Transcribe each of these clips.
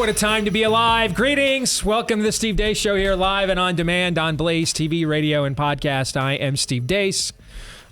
what a time to be alive. Greetings. Welcome to the Steve Deace Show here live and on demand on Blaze TV, radio, and podcast. I am Steve Deace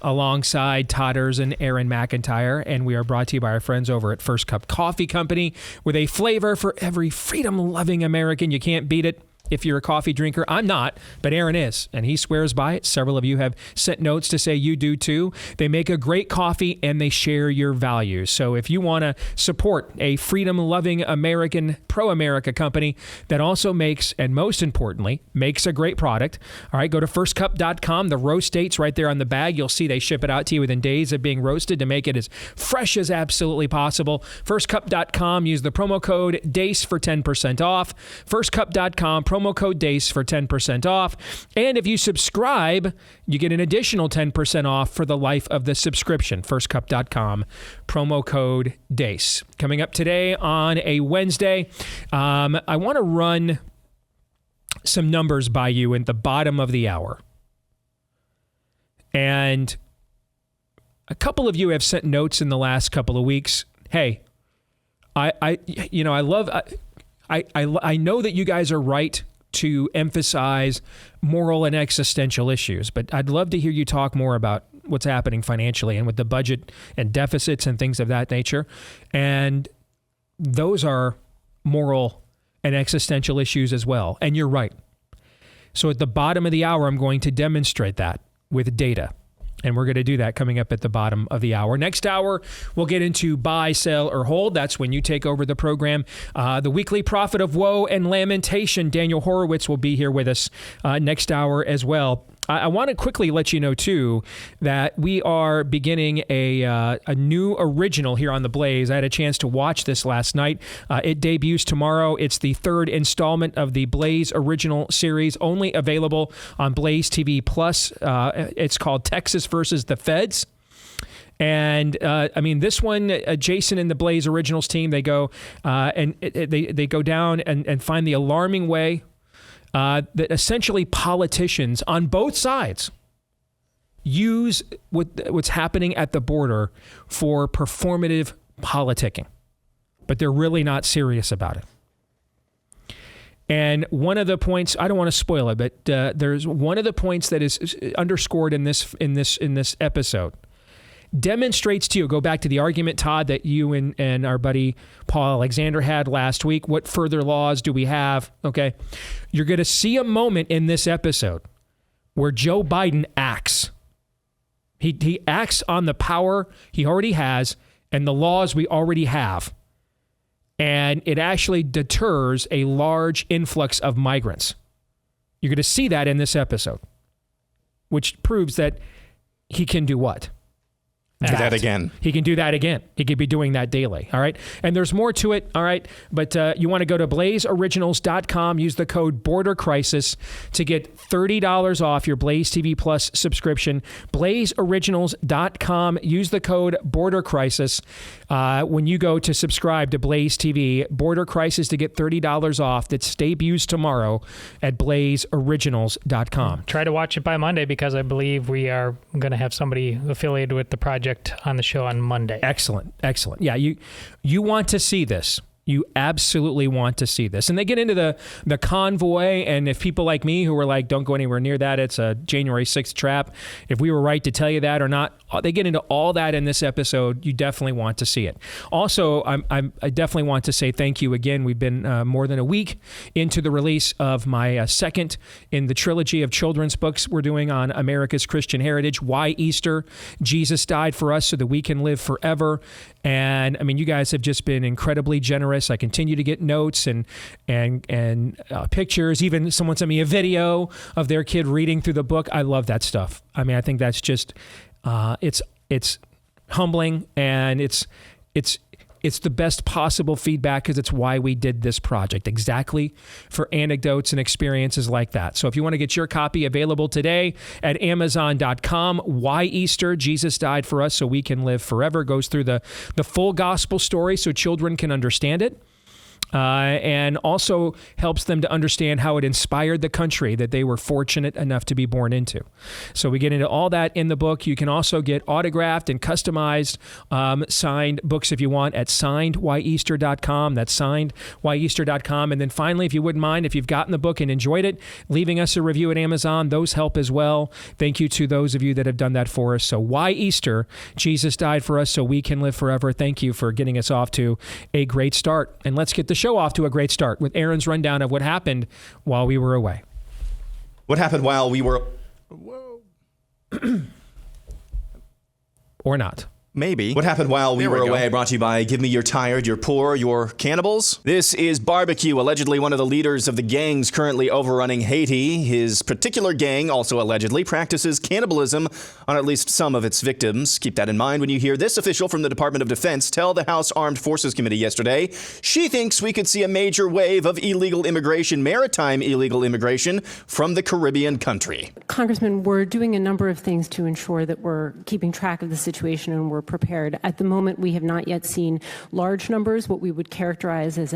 alongside Todders and Aaron McIntyre, and we are brought to you by our friends over at First Cup Coffee Company with a flavor for every freedom-loving American. You can't beat it. If you're a coffee drinker, I'm not, but Aaron is, and he swears by it. Several of you have sent notes to say you do too. They make a great coffee, and they share your values. So if you want to support a freedom-loving American, pro-America company that also makes, and most importantly, makes a great product, all right, go to firstcup.com. The roast date's right there on the bag. You'll see they ship it out to you within days of being roasted to make it as fresh as absolutely possible. Firstcup.com. Use the promo code DACE for 10% off. Firstcup.com. Promo code DACE for 10% off. And if you subscribe, you get an additional 10% off for the life of the subscription. Firstcup.com, promo code DACE. Coming up today on a Wednesday, I want to run some numbers by you at the bottom of the hour. And a couple of you have sent notes in the last couple of weeks. Hey, I know that you guys are right to emphasize moral and existential issues, but I'd love to hear you talk more about what's happening financially and with the budget and deficits and things of that nature. And those are moral and existential issues as well. And you're right. So at the bottom of the hour, I'm going to demonstrate that with data. And we're going to do that coming up at the bottom of the hour. Next hour, we'll get into buy, sell, or hold. That's when you take over the program. The weekly prophet of woe and lamentation, Daniel Horowitz, will be here with us next hour as well. I want to quickly let you know, too, that we are beginning a new original here on The Blaze. I had a chance to watch this last night. It debuts tomorrow. It's the third installment of the Blaze original series, only available on BlazeTV Plus. It's called Texas versus the Feds. And this one, Jason and the Blaze Originals team, they go they go down and find the alarming way that essentially politicians on both sides use what's happening at the border for performative politicking, but they're really not serious about it. And one of the points, I don't want to spoil it, but there's one of the points that is underscored in this episode. Demonstrates to you, go back to the argument, Todd, that you and our buddy Paul Alexander had last week. What further laws do we have? Okay. You're going to see a moment in this episode where Joe Biden acts. He acts on the power he already has and the laws we already have. And it actually deters a large influx of migrants. You're going to see that in this episode, which proves that he can do what? Do that again. He can do that again. He could be doing that daily. All right. And there's more to it. All right. But you want to go to blazeoriginals.com, use the code Border Crisis to get $30 off your Blaze TV Plus subscription. Blazeoriginals.com, use the code Border Crisis when you go to subscribe to Blaze TV. Border Crisis to get $30 off. That debuts tomorrow at blazeoriginals.com. Try to watch it by Monday because I believe we are going to have somebody affiliated with the project on the show on Monday. Excellent. Yeah, you want to see this. You absolutely want to see this. And they get into the convoy, and if people like me who were like, don't go anywhere near that, it's a January 6th trap, if we were right to tell you that or not, they get into all that in this episode. You definitely want to see it. Also, I definitely want to say thank you again. We've been more than a week into the release of my second in the trilogy of children's books we're doing on America's Christian heritage, Why Easter, Jesus Died for Us so that we can live forever. And I mean, you guys have just been incredibly generous. I continue to get notes and pictures. Even someone sent me a video of their kid reading through the book. I love that stuff. I mean, I think that's just it's humbling, and it's the best possible feedback because it's why we did this project, exactly for anecdotes and experiences like that. So if you want to get your copy, available today at Amazon.com. Why Easter, Jesus Died for Us so we can live forever. Goes through the full gospel story so children can understand it. and also helps them to understand how it inspired the country that they were fortunate enough to be born into. So we get into all that in the book. You can also get autographed and customized signed books if you want at signedwhyeaster.com. That's signedwhyeaster.com. And then finally, if you wouldn't mind, if you've gotten the book and enjoyed it, leaving us a review at Amazon, those help as well. Thank you to those of you that have done that for us. So why Easter? Jesus died for us so we can live forever. Thank you for getting us off to a great start. And let's get the show off to a great start with Aaron's rundown of what happened while we were away. What happened while we were... Or not. Maybe. What happened while we were away, brought to you by Give Me Your Tired, Your Poor, Your Cannibals. This is Barbecue, allegedly one of the leaders of the gangs currently overrunning Haiti. His particular gang, also allegedly, practices cannibalism on at least some of its victims. Keep that in mind when you hear this official from the Department of Defense tell the House Armed Forces Committee yesterday she thinks we could see a major wave of illegal immigration, maritime illegal immigration, from the Caribbean country. Congressman, we're doing a number of things to ensure that we're keeping track of the situation and we're prepared. At the moment, we have not yet seen large numbers, what we would characterize as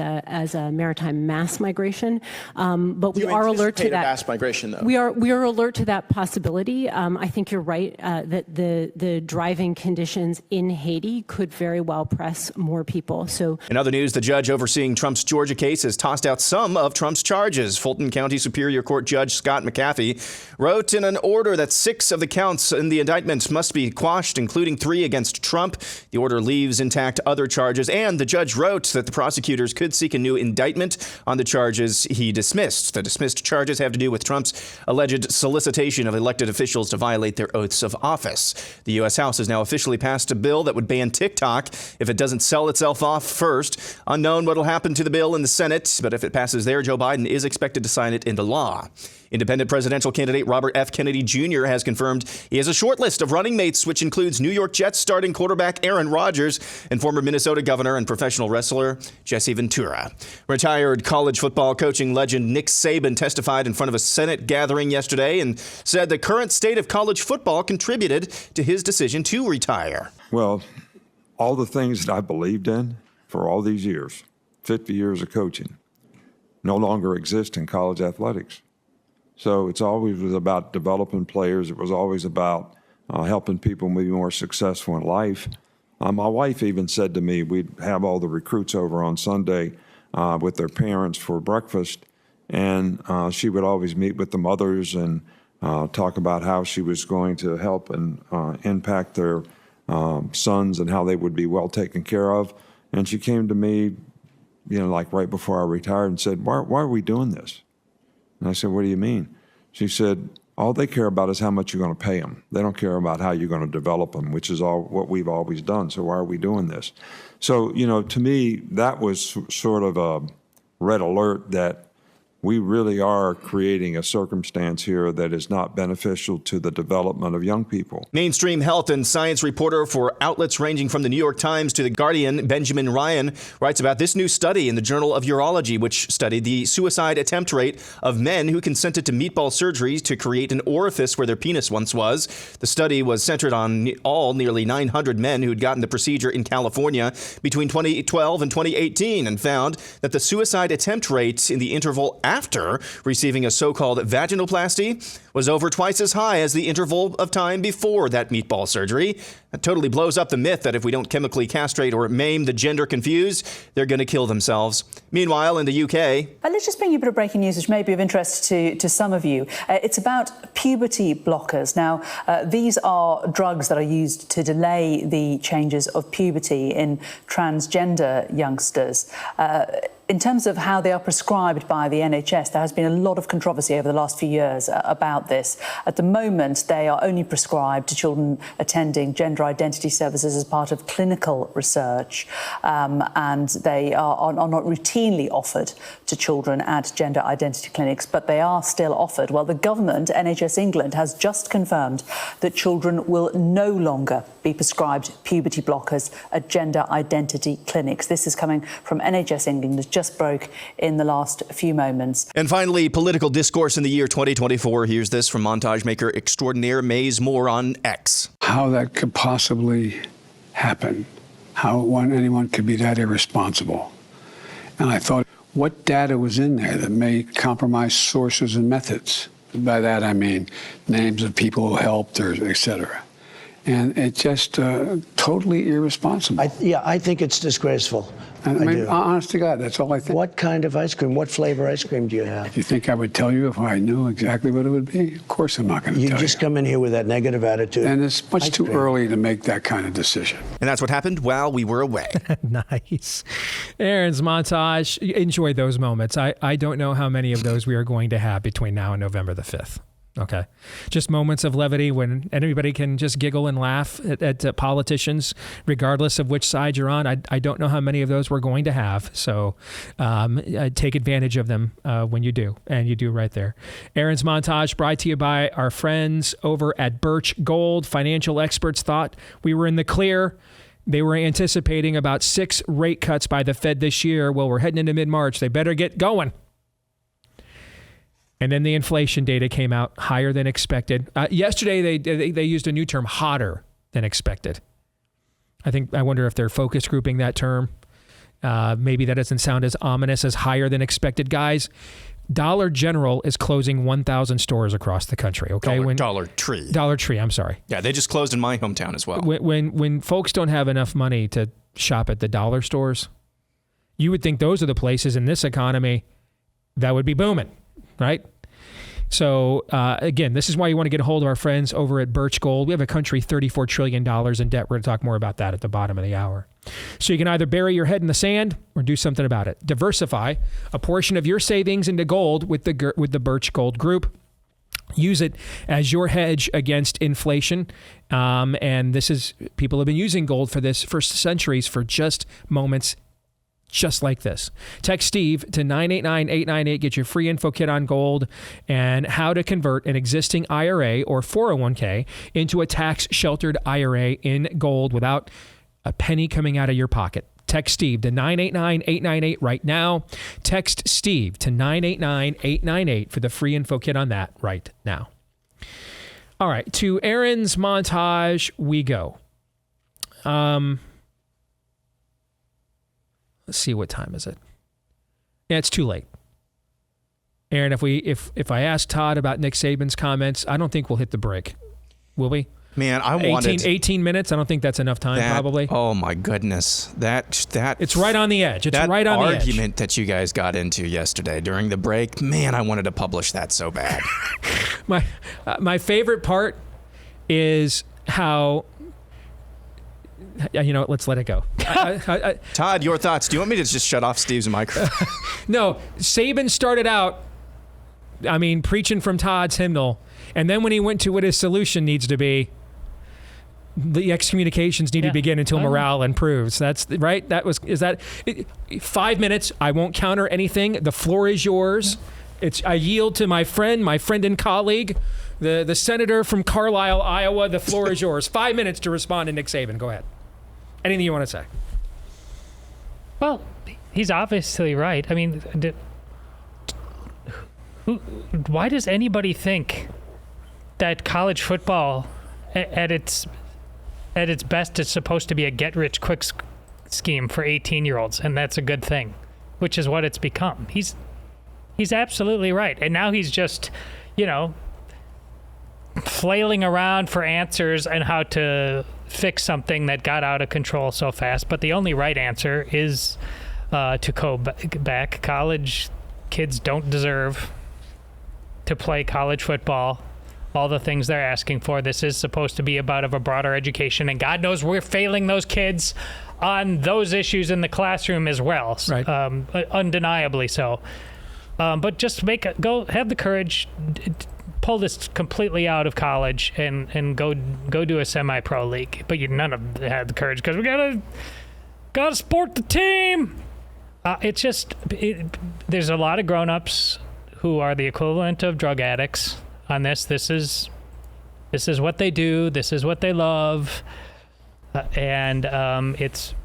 a maritime mass migration. But we are alert to that mass migration, though. We are alert to that possibility. I think you're right that the driving conditions in Haiti could very well press more people. So, in other news, the judge overseeing Trump's Georgia case has tossed out some of Trump's charges. Fulton County Superior Court Judge Scott McAfee wrote in an order that 6 of the counts in the indictment must be quashed, including 3 against Trump. The order leaves intact other charges, and the judge wrote that the prosecutors could seek a new indictment on the charges he dismissed. The dismissed charges have to do with Trump's alleged solicitation of elected officials to violate their oaths of office. The U.S. House has now officially passed a bill that would ban TikTok if it doesn't sell itself off first. Unknown what will happen to the bill in the Senate, but if it passes there, Joe Biden is expected to sign it into law. Independent presidential candidate Robert F. Kennedy Jr. has confirmed he has a short list of running mates, which includes New York Jets starting quarterback Aaron Rodgers and former Minnesota governor and professional wrestler Jesse Ventura. Retired college football coaching legend Nick Saban testified in front of a Senate gathering yesterday and said the current state of college football contributed to his decision to retire. Well, all the things that I believed in for all these years, 50 years of coaching, no longer exist in college athletics. So it's always was about developing players. It was always about helping people be more successful in life. My wife even said to me, we'd have all the recruits over on Sunday with their parents for breakfast, and she would always meet with the mothers and talk about how she was going to help and impact their sons and how they would be well taken care of. And she came to me, like right before I retired and said, why are we doing this? And I said, what do you mean? She said, all they care about is how much you're going to pay them. They don't care about how you're going to develop them, which is all what we've always done. So why are we doing this? So, to me, that was sort of a red alert that we really are creating a circumstance here that is not beneficial to the development of young people. Mainstream health and science reporter for outlets ranging from the New York Times to The Guardian, Benjamin Ryan, writes about this new study in the Journal of Urology, which studied the suicide attempt rate of men who consented to meatball surgery to create an orifice where their penis once was. The study was centered on nearly 900 men who had gotten the procedure in California between 2012 and 2018 and found that the suicide attempt rate in the interval after receiving a so-called vaginoplasty was over twice as high as the interval of time before that meatball surgery. That totally blows up the myth that if we don't chemically castrate or maim the gender confused, they're going to kill themselves. Meanwhile, in the UK... Let's just bring you a bit of breaking news which may be of interest to some of you. It's about puberty blockers. Now, these are drugs that are used to delay the changes of puberty in transgender youngsters. In terms of how they are prescribed by the NHS, there has been a lot of controversy over the last few years about this. At the moment, they are only prescribed to children attending gender identity services as part of clinical research, and they are not routinely offered to children at gender identity clinics, but they are still offered. Well, the government, NHS England, has just confirmed that children will no longer be prescribed puberty blockers at gender identity clinics. This is coming from NHS England. It just broke in the last few moments. And finally, political discourse in the year 2024. Here's this from montage maker extraordinaire Maze Moore on X. How that could possibly happen, how anyone could be that irresponsible. And I thought, what data was in there that may compromise sources and methods? By that, I mean names of people who helped, or et cetera. And it's just totally irresponsible. I think it's disgraceful. I mean, honest to God, that's all I think. What kind of ice cream? What flavor ice cream do you have? You think I would tell you if I knew exactly what it would be? Of course I'm not going to tell you. You just come in here with that negative attitude. And it's much too early to make that kind of decision. And that's what happened while we were away. Nice. Aaron's montage. Enjoy those moments. I don't know how many of those we are going to have between now and November the 5th. Okay. Just moments of levity when everybody can just giggle and laugh at politicians, regardless of which side you're on. I don't know how many of those we're going to have. So take advantage of them when you do. And you do right there. Aaron's montage brought to you by our friends over at Birch Gold. Financial experts thought we were in the clear. They were anticipating about 6 rate cuts by the Fed this year. Well, we're heading into mid-March. They better get going. And then the inflation data came out higher than expected. Yesterday, they used a new term, hotter than expected. I wonder if they're focus grouping that term. Maybe that doesn't sound as ominous as higher than expected. Guys, Dollar General is closing 1,000 stores across the country. Okay, Dollar Tree. Dollar Tree. I'm sorry. Yeah, they just closed in my hometown as well. When folks don't have enough money to shop at the dollar stores, you would think those are the places in this economy that would be booming, right? So, again, this is why you want to get a hold of our friends over at Birch Gold. We have a country $34 trillion in debt. We're going to talk more about that at the bottom of the hour. So you can either bury your head in the sand or do something about it. Diversify a portion of your savings into gold with the Birch Gold Group. Use it as your hedge against inflation. And people have been using gold for this for centuries, for just moments just like this. Text Steve to 989-898. Get your free info kit on gold and how to convert an existing IRA or 401k into a tax-sheltered IRA in gold without a penny coming out of your pocket. Text Steve to 989-898 right now. Text Steve to 989-898 for the free info kit on that right now. All right, to Aaron's montage we go. Let's see, what time is it? Yeah, it's too late. Aaron, if I ask Todd about Nick Saban's comments, I don't think we'll hit the break. Will we? Man, I wanted 18 minutes. I don't think that's enough time, probably. Oh my goodness, that it's right on the edge. It's right on the edge. That argument that you guys got into yesterday during the break, man, I wanted to publish that so bad. My favorite part is how. You know, let's let it go. Todd, your thoughts. Do you want me to just shut off Steve's microphone? No, Saban started out, preaching from Todd's hymnal. And then when he went to what his solution needs to be, the excommunications need to begin until morale improves. That's right. 5 minutes. I won't counter anything. The floor is yours. I yield to my friend and colleague, the senator from Carlisle, Iowa. The floor is yours. 5 minutes to respond to Nick Saban. Go ahead. Anything you want to say? Well, he's obviously right. Why does anybody think that college football, at its best, is supposed to be a get-rich-quick scheme for 18-year-olds, and that's a good thing, which is what it's become. He's absolutely right, and now he's just, flailing around for answers and how to fix something that got out of control so fast. But the only right answer is to go back. College kids don't deserve to play college football. All the things they're asking for. This is supposed to be about a broader education, and God knows we're failing those kids on those issues in the classroom as well. Right. Undeniably so. But just have the courage. Pull this completely out of college and go do a semi-pro league. But none of them had the courage because we gotta support the team. There's a lot of grown-ups who are the equivalent of drug addicts on this. This is what they do. This is what they love, and it's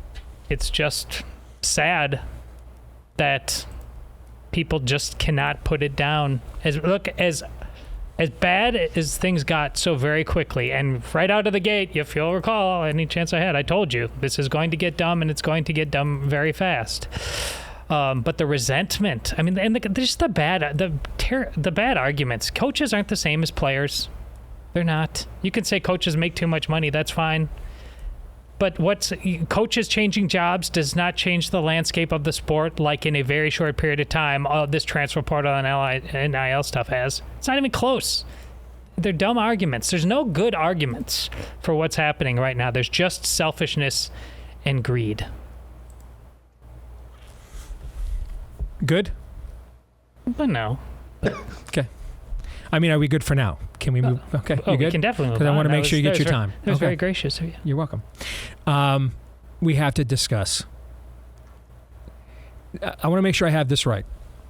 just sad that people just cannot put it down. As bad as things got so very quickly, and right out of the gate, if you'll recall, any chance I had, I told you, this is going to get dumb, and it's going to get dumb very fast. But the resentment, I mean, and just the bad arguments. Coaches aren't the same as players. They're not. You can say coaches make too much money. That's fine. But coaches changing jobs does not change the landscape of the sport like in a very short period of time this transfer portal and NIL stuff has. It's not even close. They're dumb arguments. There's no good arguments for what's happening right now. There's just selfishness and greed. Good? But no. Okay. I mean, are we good for now? Can we move? Okay, you good? We can definitely move on. Because I want to make sure you get your time. That was very gracious of you. You're welcome. We have to discuss. I want to make sure I have this right.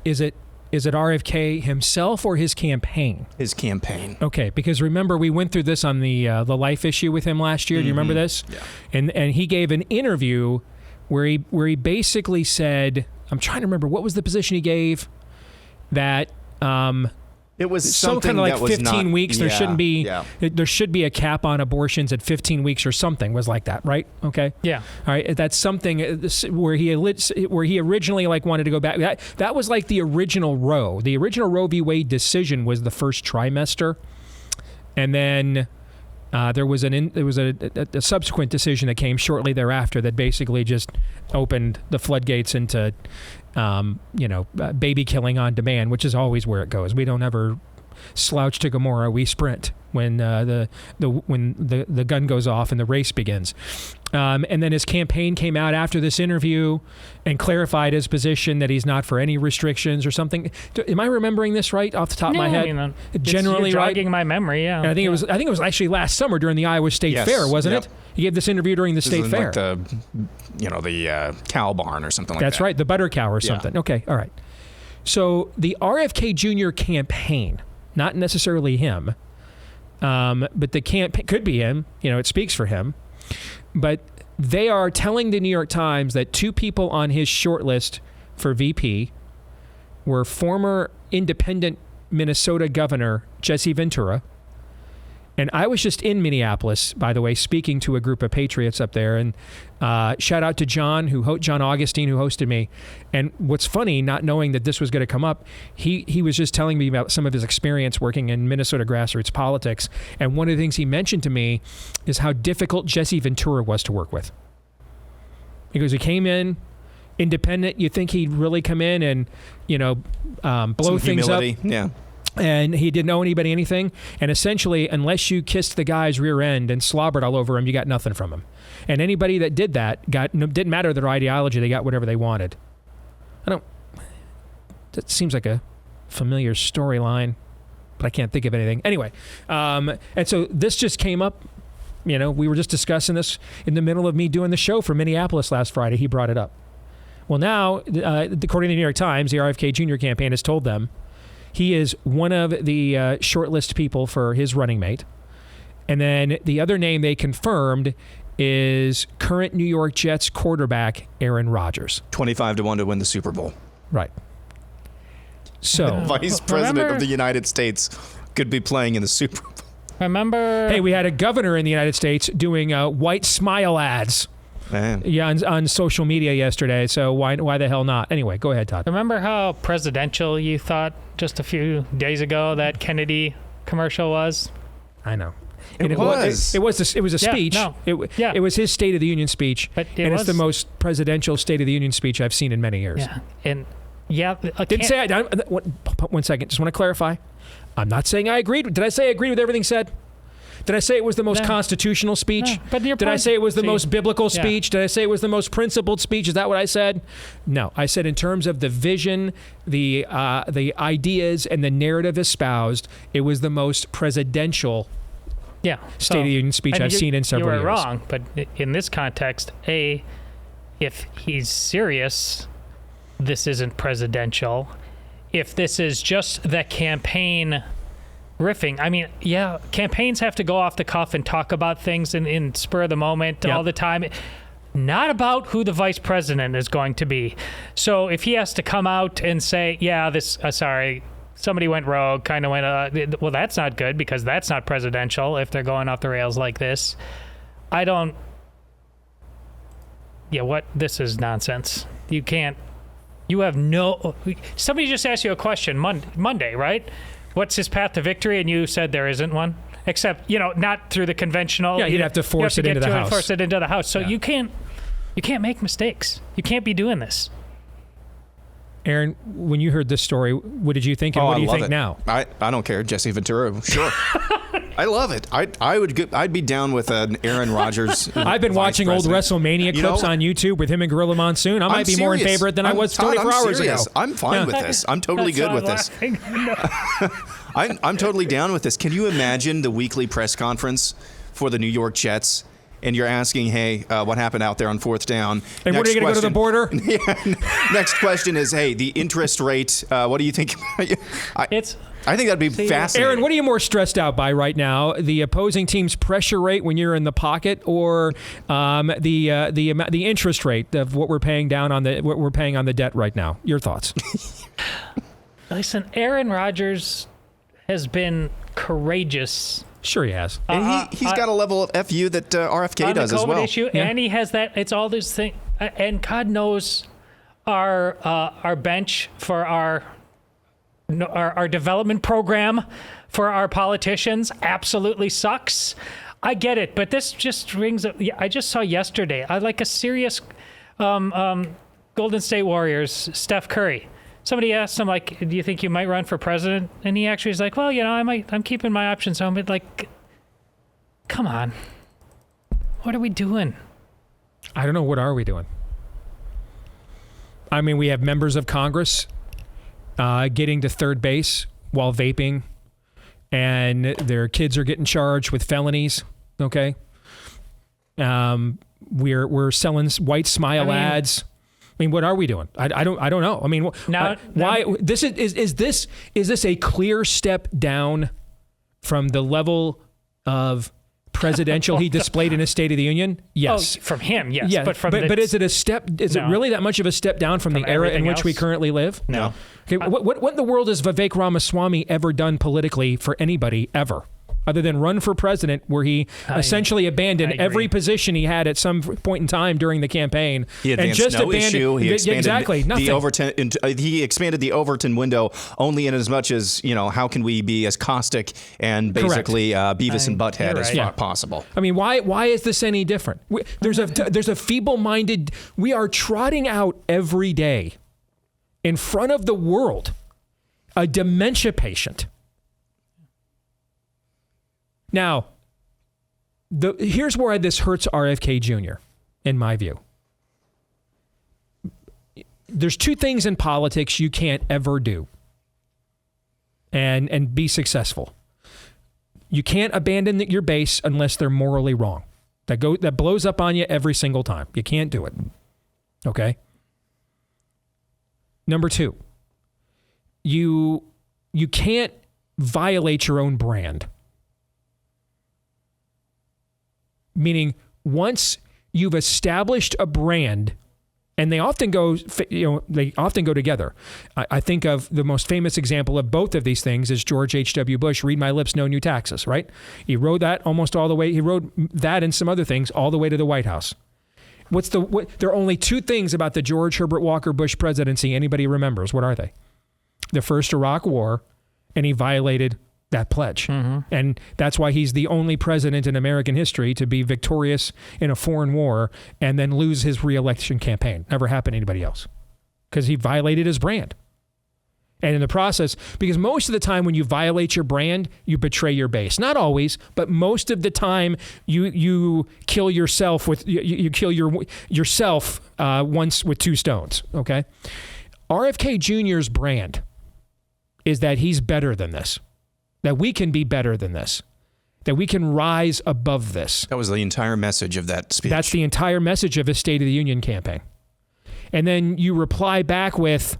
Is it RFK himself or his campaign? His campaign. Okay, because remember we went through this on the life issue with him last year. Do you remember this? Yeah. And he gave an interview where he basically said, I'm trying to remember what was the position he gave, that it was some kind of like 15 weeks. There shouldn't be. Yeah. There should be a cap on abortions at 15 weeks or something. Was like that, right? Okay. Yeah. All right. That's something where he originally like wanted to go back. That was like the original Roe. The original Roe v. Wade decision was the first trimester, and then there was a subsequent decision that came shortly thereafter that basically just opened the floodgates into baby killing on demand, which is always where it goes. We don't ever slouch to Gomorrah. We sprint when the gun goes off and the race begins. And then his campaign came out after this interview and clarified his position that he's not for any restrictions or something. Am I remembering this right off the top of my head? Generally, you're right? jogging my memory, yeah. And I think it was actually last summer during the Iowa State Fair, wasn't it? He gave this interview during the State Fair. Like the cow barn or something like that. That's right, the butter cow or something. Yeah. Okay, all right. So the RFK Jr. campaign, not necessarily him, but the campaign could be him. It speaks for him. But they are telling the New York Times that two people on his shortlist for VP were former independent Minnesota Governor Jesse Ventura. And I was just in Minneapolis, by the way, speaking to a group of patriots up there. And shout out to John Augustine, who hosted me. And what's funny, not knowing that this was going to come up, he was just telling me about some of his experience working in Minnesota grassroots politics. And one of the things he mentioned to me is how difficult Jesse Ventura was to work with. Because he came in independent. You think he'd really come in and, blow things up. Yeah. And he didn't owe anybody anything. And essentially, unless you kissed the guy's rear end and slobbered all over him, you got nothing from him. And anybody that did that didn't matter their ideology. They got whatever they wanted. That seems like a familiar storyline, but I can't think of anything. Anyway, and so this just came up. We were just discussing this in the middle of me doing the show for Minneapolis last Friday. He brought it up. Well, now, according to the New York Times, the RFK Jr. campaign has told them he is one of the shortlist people for his running mate. And then the other name they confirmed is current New York Jets quarterback Aaron Rodgers. 25-1 to win the Super Bowl. Right. So, Vice President of the United States could be playing in the Super Bowl. Remember? Hey, we had a governor in the United States doing white smile ads. Man. Yeah, on social media yesterday. So why the hell not? Anyway, go ahead, Todd. Remember how presidential you thought just a few days ago that Kennedy commercial was? I know. It was a speech. No. It was his State of the Union speech, it's the most presidential State of the Union speech I've seen in many years. Yeah, and didn't say. One second. Just want to clarify. I'm not saying I agreed. Did I say I agreed with everything said? Did I say it was the most constitutional speech? No, but did I say it was the most biblical speech? Did I say it was the most principled speech? Is that what I said? No. I said in terms of the vision, the ideas, and the narrative espoused, it was the most presidential State of the Union speech I've seen in several years. You were wrong, but in this context, if he's serious, this isn't presidential. If this is just the campaign riffing. I mean, campaigns have to go off the cuff and talk about things in spur of the moment all the time. Not about who the vice president is going to be. So if he has to come out and say, somebody went rogue, kind of went, well, that's not good because that's not presidential if they're going off the rails like this. This is nonsense. You can't You have no. Somebody just asked you a question Monday, right? What's his path to victory? And you said there isn't one, except not through the conventional. Yeah, you'd have to force it into the House. Force it into the House. So you can't make mistakes. You can't be doing this. Aaron, when you heard this story, what did you think, and what do you think now? I don't care. Jesse Ventura, sure. I love it. I'd be down with an Aaron Rodgers. I've been watching old WrestleMania clips on YouTube with him and Gorilla Monsoon. I might be more in favor than I was 24 hours ago. I'm fine with this. I'm totally good with this. I'm totally down with this. Can you imagine the weekly press conference for the New York Jets? And you're asking, hey, what happened out there on fourth down? And what are you going to go to the border? Next question is, hey, the interest rate, what do you think? I think that'd be fascinating. Aaron, what are you more stressed out by right now? The opposing team's pressure rate when you're in the pocket, or the interest rate of what we're paying on the debt right now? Your thoughts? Listen, Aaron Rodgers has been courageous. Sure he has. And he's got a level of FU that RFK does as well. Issue, and he has that. It's all this thing. And God knows our bench for our development program for our politicians absolutely sucks. I get it, but this just rings up. I just saw yesterday, I like a serious Golden State Warriors, Steph Curry. Somebody asked him, like, do you think you might run for president? And he actually is like, well, I'm keeping my options open. Like, come on. What are we doing? I don't know. What are we doing? I mean, we have members of Congress getting to third base while vaping, and their kids are getting charged with felonies. Okay. We're selling white smile ads. I mean, what are we doing? I don't know. I mean, why this is this a clear step down from the level of presidential he displayed in his State of the Union? Yes. Oh, from him, yes. Yeah, but is it a step? Is it really that much of a step down from the era in which we currently live? No. Okay. What in the world has Vivek Ramaswamy ever done politically for anybody ever? Other than run for president, where he essentially abandoned every position he had at some point in time during the campaign. He advanced issue. He expanded nothing. He expanded the Overton window only in as much as, how can we be as caustic and basically Beavis and Butthead as possible. I mean, why is this any different? There's a feeble-minded. We are trotting out every day in front of the world a dementia patient. Now, here's where this hurts RFK Jr., in my view. There's two things in politics you can't ever do and be successful. You can't abandon your base unless they're morally wrong. That blows up on you every single time. You can't do it. Okay? Number two, you can't violate your own brand. Meaning, once you've established a brand, and they often go together. I think of the most famous example of both of these things is George H.W. Bush. Read my lips, no new taxes. Right? He rode that almost all the way. He rode that and some other things all the way to the White House. There are only two things about the George Herbert Walker Bush presidency anybody remembers. What are they? The first Iraq War, and he violated that pledge. Mm-hmm. And that's why he's the only president in American history to be victorious in a foreign war and then lose his re-election campaign. Never happened to anybody else. Because he violated his brand. And in the process, because most of the time when you violate your brand, you betray your base. Not always, but most of the time you kill yourself you kill yourself once with two stones. Okay? RFK Jr.'s brand is that he's better than this. That we can be better than this. That we can rise above this. That was the entire message of that speech. That's the entire message of his State of the Union campaign. And then you reply back with,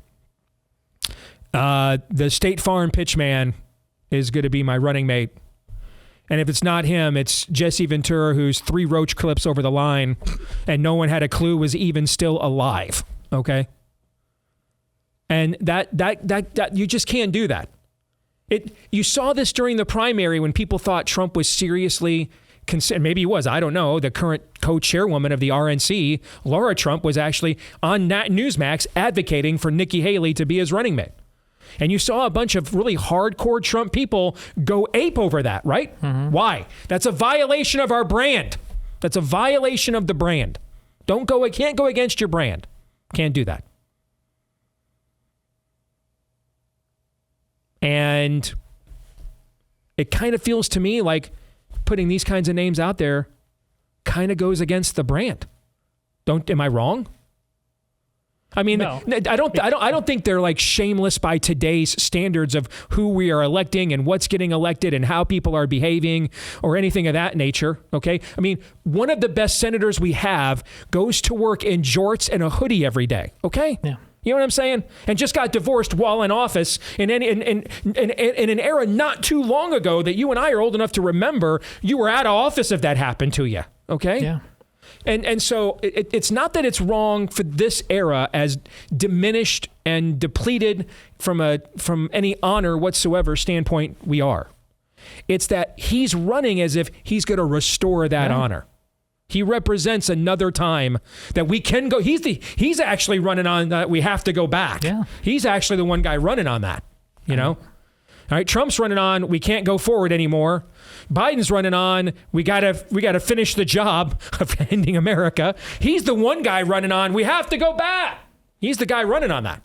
the State Farm pitchman is going to be my running mate. And if it's not him, it's Jesse Ventura, who's 3 roach clips over the line, and no one had a clue was even still alive. Okay? And that you just can't do that. You saw this during the primary when people thought Trump was seriously maybe he was, I don't know, the current co-chairwoman of the RNC, Laura Trump, was actually on Newsmax advocating for Nikki Haley to be his running mate. And you saw a bunch of really hardcore Trump people go ape over that, right? Mm-hmm. Why? That's a violation of our brand. That's a violation of the brand. Can't go against your brand. Can't do that. And it kind of feels to me like putting these kinds of names out there kind of goes against the brand. Am I wrong? I mean, no. I don't think they're like shameless by today's standards of who we are electing and what's getting elected and how people are behaving or anything of that nature. Okay. I mean, one of the best senators we have goes to work in jorts and a hoodie every day. Okay. Yeah. You know what I'm saying? And just got divorced while in office in an era not too long ago that you and I are old enough to remember. You were out of office if that happened to you. Okay. Yeah. And so it's not that it's wrong for this era as diminished and depleted from any honor whatsoever standpoint we are. It's that he's running as if he's going to restore that honor. He represents another time that we can go. He's actually running on that we have to go back. Yeah. He's actually the one guy running on that, you know? All right, Trump's running on, we can't go forward anymore. Biden's running on, we gotta finish the job of ending America. He's the one guy running on, we have to go back. He's the guy running on that.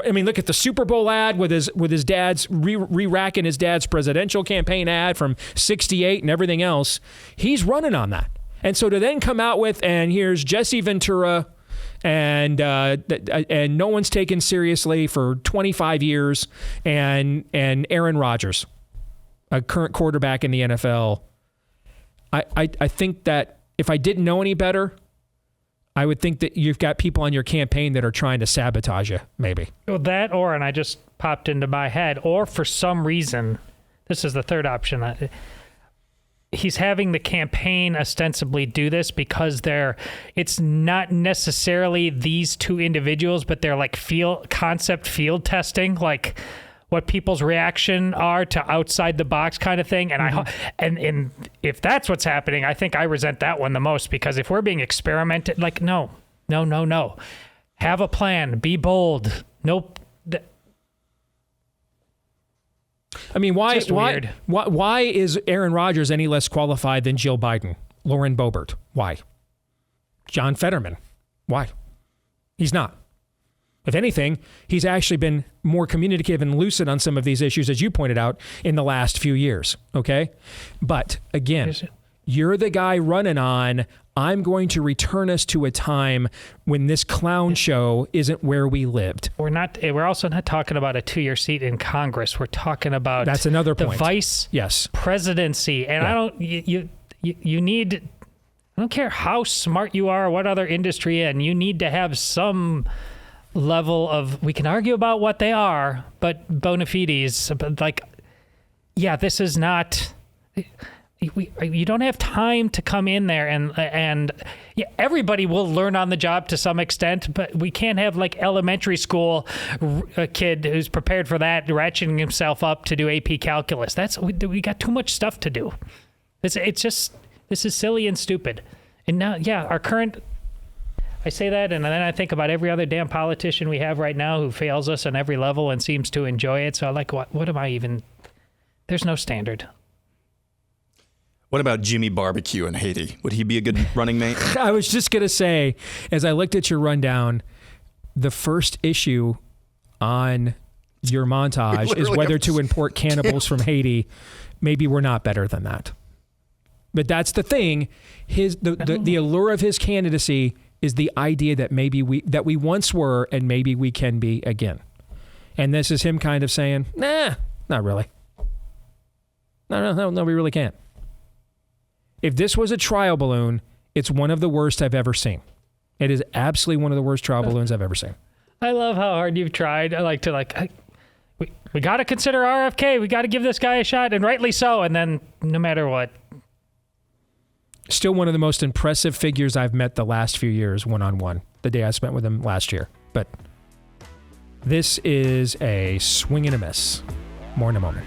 I mean, look at the Super Bowl ad with his dad's re-racking his dad's presidential campaign ad from '68 and everything else. He's running on that. And so to then come out with, and here's Jesse Ventura, and no one's taken seriously for 25 years, and Aaron Rodgers, a current quarterback in the NFL. I think that if I didn't know any better, I would think that you've got people on your campaign that are trying to sabotage you, maybe. Well, that, or, and I just popped into my head, or for some reason, this is the third option, he's having the campaign ostensibly do this because it's not necessarily these two individuals, but they're like concept field testing, like what people's reaction are to outside the box kind of thing. And and if that's what's happening, I think I resent that one the most, because if we're being experimented, like, no. Have a plan, be bold. Nope. I mean, why is Aaron Rodgers any less qualified than Jill Biden, Lauren Boebert? Why? John Fetterman? Why? He's not. If anything, he's actually been more communicative and lucid on some of these issues, as you pointed out, in the last few years. Okay? But again, you're the guy running on, I'm going to return us to a time when this clown show isn't where we lived. We're also not talking about a 2-year seat in Congress. We're talking about that's another point. The vice presidency. And you need, I don't care how smart you are or what other industry, and you need to have some level of, we can argue about what they are, but bona fides, but this is not, you don't have time to come in there and everybody will learn on the job to some extent, but we can't have like elementary school a kid who's prepared for that ratcheting himself up to do AP calculus. We got too much stuff to do. It's just, this is silly and stupid. And now, our current, I say that, and then I think about every other damn politician we have right now who fails us on every level and seems to enjoy it. So what am I even, there's no standard. What about Jimmy Barbecue in Haiti? Would he be a good running mate? I was just going to say, as I looked at your rundown, the first issue on your montage is whether to import cannibals from Haiti. Maybe we're not better than that. But that's the thing. The allure of his candidacy is the idea that we once were and maybe we can be again. And this is him kind of saying, nah, not really. No, we really can't. If this was a trial balloon, it's one of the worst I've ever seen. It is absolutely one of the worst trial balloons I've ever seen. I love how hard you've tried. We got to consider RFK. We got to give this guy a shot, and rightly so. And then no matter what. Still one of the most impressive figures I've met the last few years, one-on-one, the day I spent with him last year. But this is a swing and a miss. More in a moment.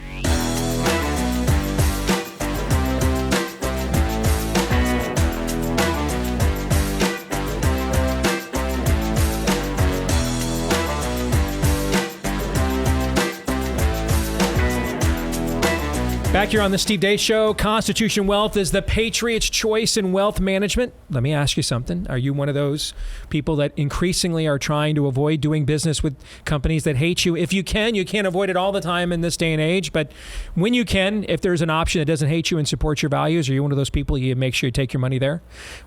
Back here on the Steve Deace Show, Constitution Wealth is the Patriots' choice in wealth management. Let me ask you something. Are you one of those people that increasingly are trying to avoid doing business with companies that hate you? If you can't avoid it all the time in this day and age, but when you can, if there's an option that doesn't hate you and supports your values, are you one of those people you make sure you take your money there?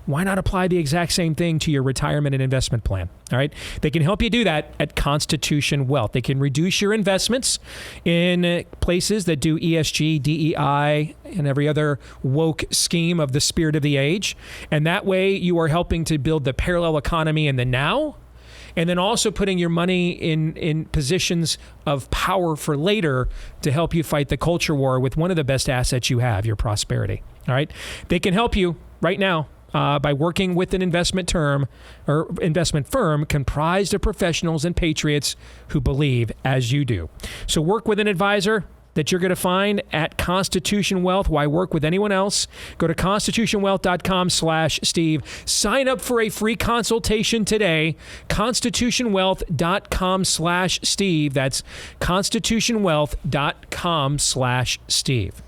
Why not apply the exact same thing to your retirement and investment plan? All right. They can help you do that at Constitution Wealth. They can reduce your investments in places that do ESG, DEI, and every other woke scheme of the spirit of the age. And that way you are helping to build the parallel economy in the now, and then also putting your money in positions of power for later to help you fight the culture war with one of the best assets you have, your prosperity. All right. They can help you right now by working with an investment firm comprised of professionals and patriots who believe as you do. So work with an advisor that you're going to find at Constitution Wealth. Why work with anyone else? Go to constitutionwealth.com/Steve. Sign up for a free consultation today. Constitutionwealth.com/Steve. That's constitutionwealth.com/Steve.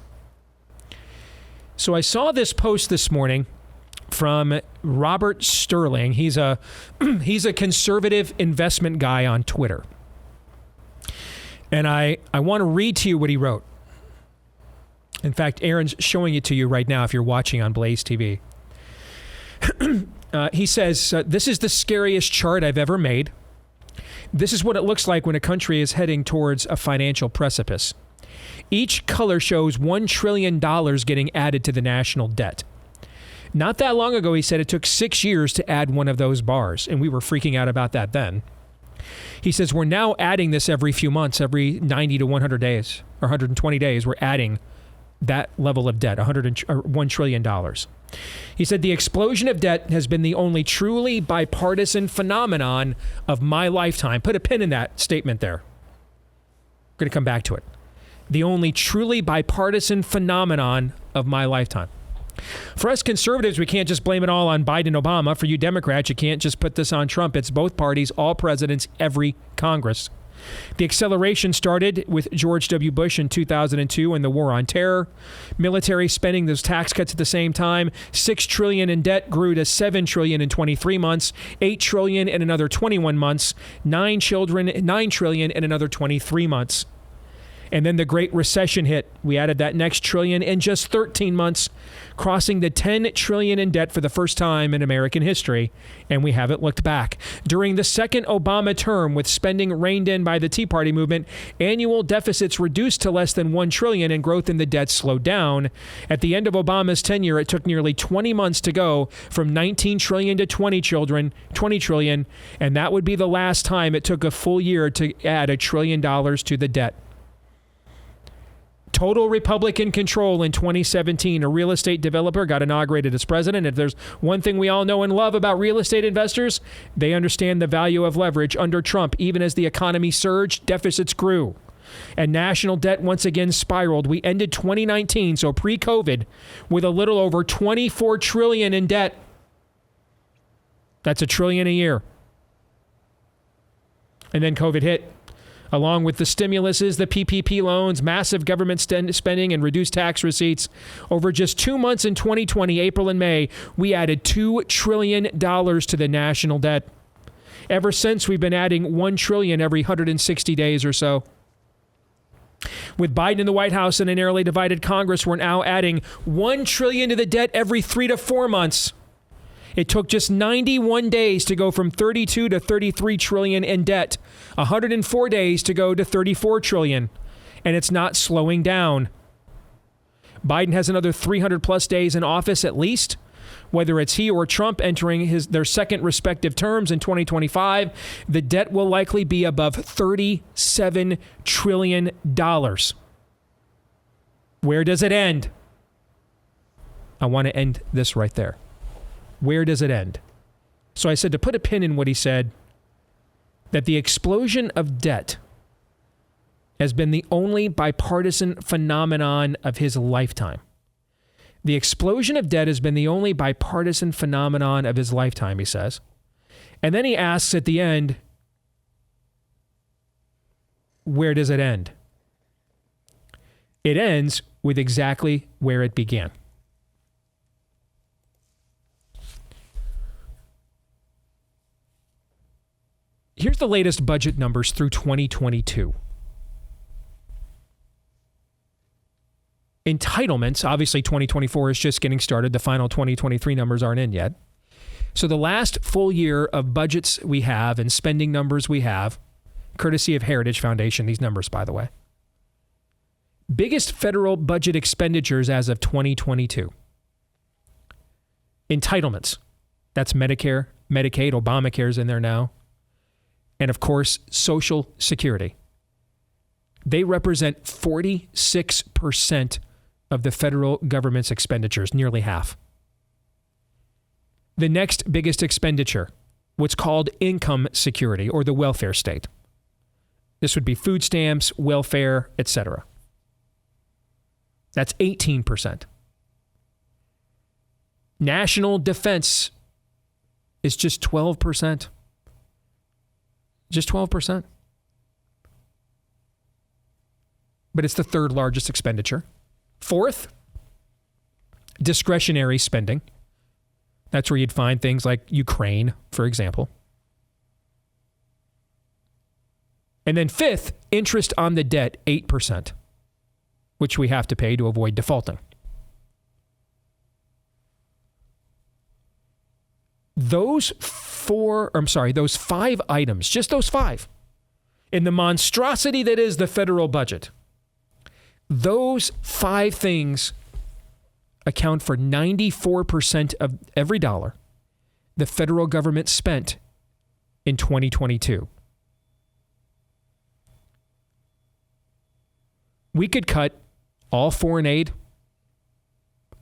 So I saw this post this morning from Robert Sterling. He's a conservative investment guy on Twitter. And I want to read to you what he wrote. In fact, Aaron's showing it to you right now if you're watching on BlazeTV. He says, this is the scariest chart I've ever made. This is what it looks like when a country is heading towards a financial precipice. Each color shows $1 trillion getting added to the national debt. Not that long ago, he said it took 6 years to add one of those bars, and we were freaking out about that then. He says we're now adding this every few months, every 90 to 100 days, or 120 days, we're adding that level of debt, $1 trillion. He said the explosion of debt has been the only truly bipartisan phenomenon of my lifetime. Put a pin in that statement there. We're going to come back to it. The only truly bipartisan phenomenon of my lifetime. For us conservatives, we can't just blame it all on Biden and Obama. For you Democrats, you can't just put this on Trump. It's both parties, all presidents, every Congress. The acceleration started with George W. Bush in 2002 and the war on terror. Military spending, those tax cuts at the same time. $6 trillion in debt grew to $7 trillion in 23 months. $8 trillion in another 21 months. $9 trillion in another 23 months. And then the Great Recession hit. We added that next trillion in just 13 months, crossing the $10 trillion in debt for the first time in American history, and we haven't looked back. During the second Obama term, with spending reined in by the Tea Party movement, annual deficits reduced to less than $1 trillion and growth in the debt slowed down. At the end of Obama's tenure, it took nearly 20 months to go from $19 trillion to $20 trillion, and that would be the last time it took a full year to add $1 trillion to the debt. Total Republican control in 2017. A real estate developer got inaugurated as president. If there's one thing we all know and love about real estate investors, they understand the value of leverage. Under Trump, even as the economy surged, deficits grew. And national debt once again spiraled. We ended 2019, so pre-COVID, with a little over $24 trillion in debt. That's $1 trillion a year. And then COVID hit. Along with the stimuluses, the PPP loans, massive government spending, and reduced tax receipts. Over just 2 months in 2020, April and May, we added $2 trillion to the national debt. Ever since, we've been adding $1 trillion every 160 days or so. With Biden in the White House and a narrowly divided Congress, we're now adding $1 trillion to the debt every 3 to 4 months. It took just 91 days to go from 32 to 33 trillion in debt, 104 days to go to 34 trillion, and it's not slowing down. Biden has another 300 plus days in office at least. Whether it's he or Trump entering their second respective terms in 2025, the debt will likely be above $37 trillion. Where does it end? I want to end this right there. Where does it end? So I said to put a pin in what he said, that the explosion of debt has been the only bipartisan phenomenon of his lifetime. The explosion of debt has been the only bipartisan phenomenon of his lifetime, he says. And then he asks at the end, where does it end? It ends with exactly where it began. Here's the latest budget numbers through 2022. Entitlements, obviously 2024 is just getting started. The final 2023 numbers aren't in yet. So the last full year of budgets we have and spending numbers we have, courtesy of Heritage Foundation, these numbers, by the way. Biggest federal budget expenditures as of 2022. Entitlements. That's Medicare, Medicaid, Obamacare's in there now. And of course, Social Security. They represent 46% of the federal government's expenditures, nearly half. The next biggest expenditure, what's called income security or the welfare state. This would be food stamps, welfare, etc. That's 18%. National defense is just 12%. Just 12%. But it's the third largest expenditure. Fourth, discretionary spending. That's where you'd find things like Ukraine, for example. And then fifth, interest on the debt, 8%, which we have to pay to avoid defaulting. Those five items, just those five, in the monstrosity that is the federal budget, those five things account for 94% of every dollar the federal government spent in 2022. We could cut all foreign aid.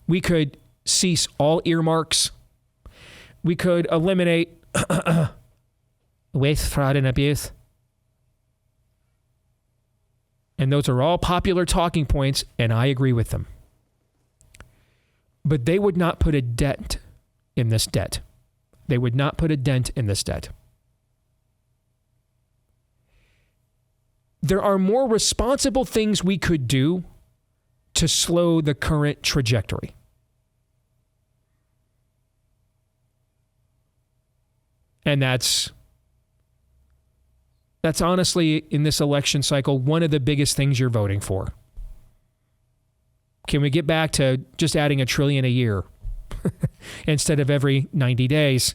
We could cease all earmarks. We could eliminate waste, fraud, and abuse. And those are all popular talking points, and I agree with them. But they would not put a dent in this debt. They would not put a dent in this debt. There are more responsible things we could do to slow the current trajectory. And that's honestly, in this election cycle, one of the biggest things you're voting for. Can we get back to just adding $1 trillion a year instead of every 90 days?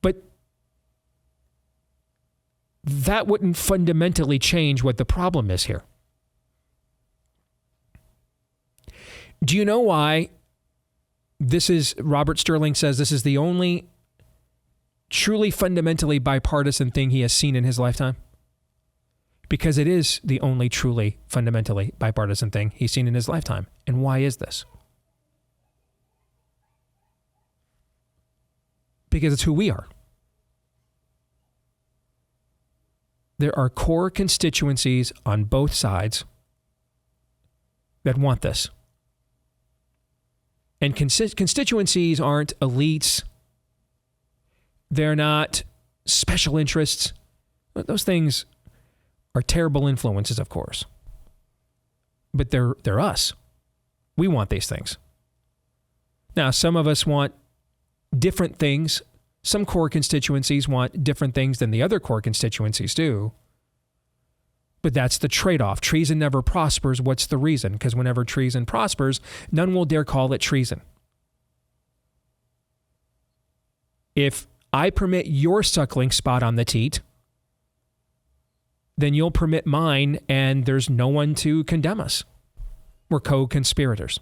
But that wouldn't fundamentally change what the problem is here. Do you know why Robert Sterling says this is the only truly fundamentally bipartisan thing he has seen in his lifetime? Because it is the only truly fundamentally bipartisan thing he's seen in his lifetime. And why is this? Because it's who we are. There are core constituencies on both sides that want this. And constituencies aren't elites. They're not special interests. Those things are terrible influences, of course. But they're us. We want these things. Now, some of us want different things. Some core constituencies want different things than the other core constituencies do. But that's the trade-off. Treason never prospers. What's the reason? Because whenever treason prospers, none will dare call it treason. If I permit your suckling spot on the teat, then you'll permit mine, and there's no one to condemn us. We're co-conspirators.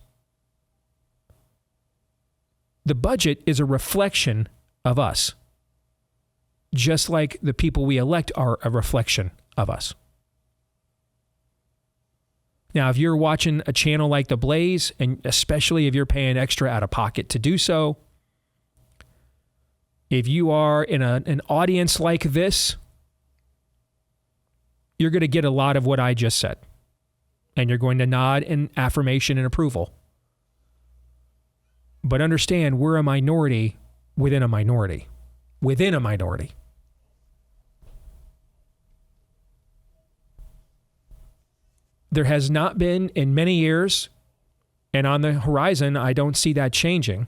The budget is a reflection of us, just like the people we elect are a reflection of us. Now, if you're watching a channel like The Blaze, and especially if you're paying extra out of pocket to do so, if you are in an audience like this, you're going to get a lot of what I just said. And you're going to nod in affirmation and approval. But understand, we're a minority within a minority. Within a minority. There has not been in many years, and on the horizon, I don't see that changing,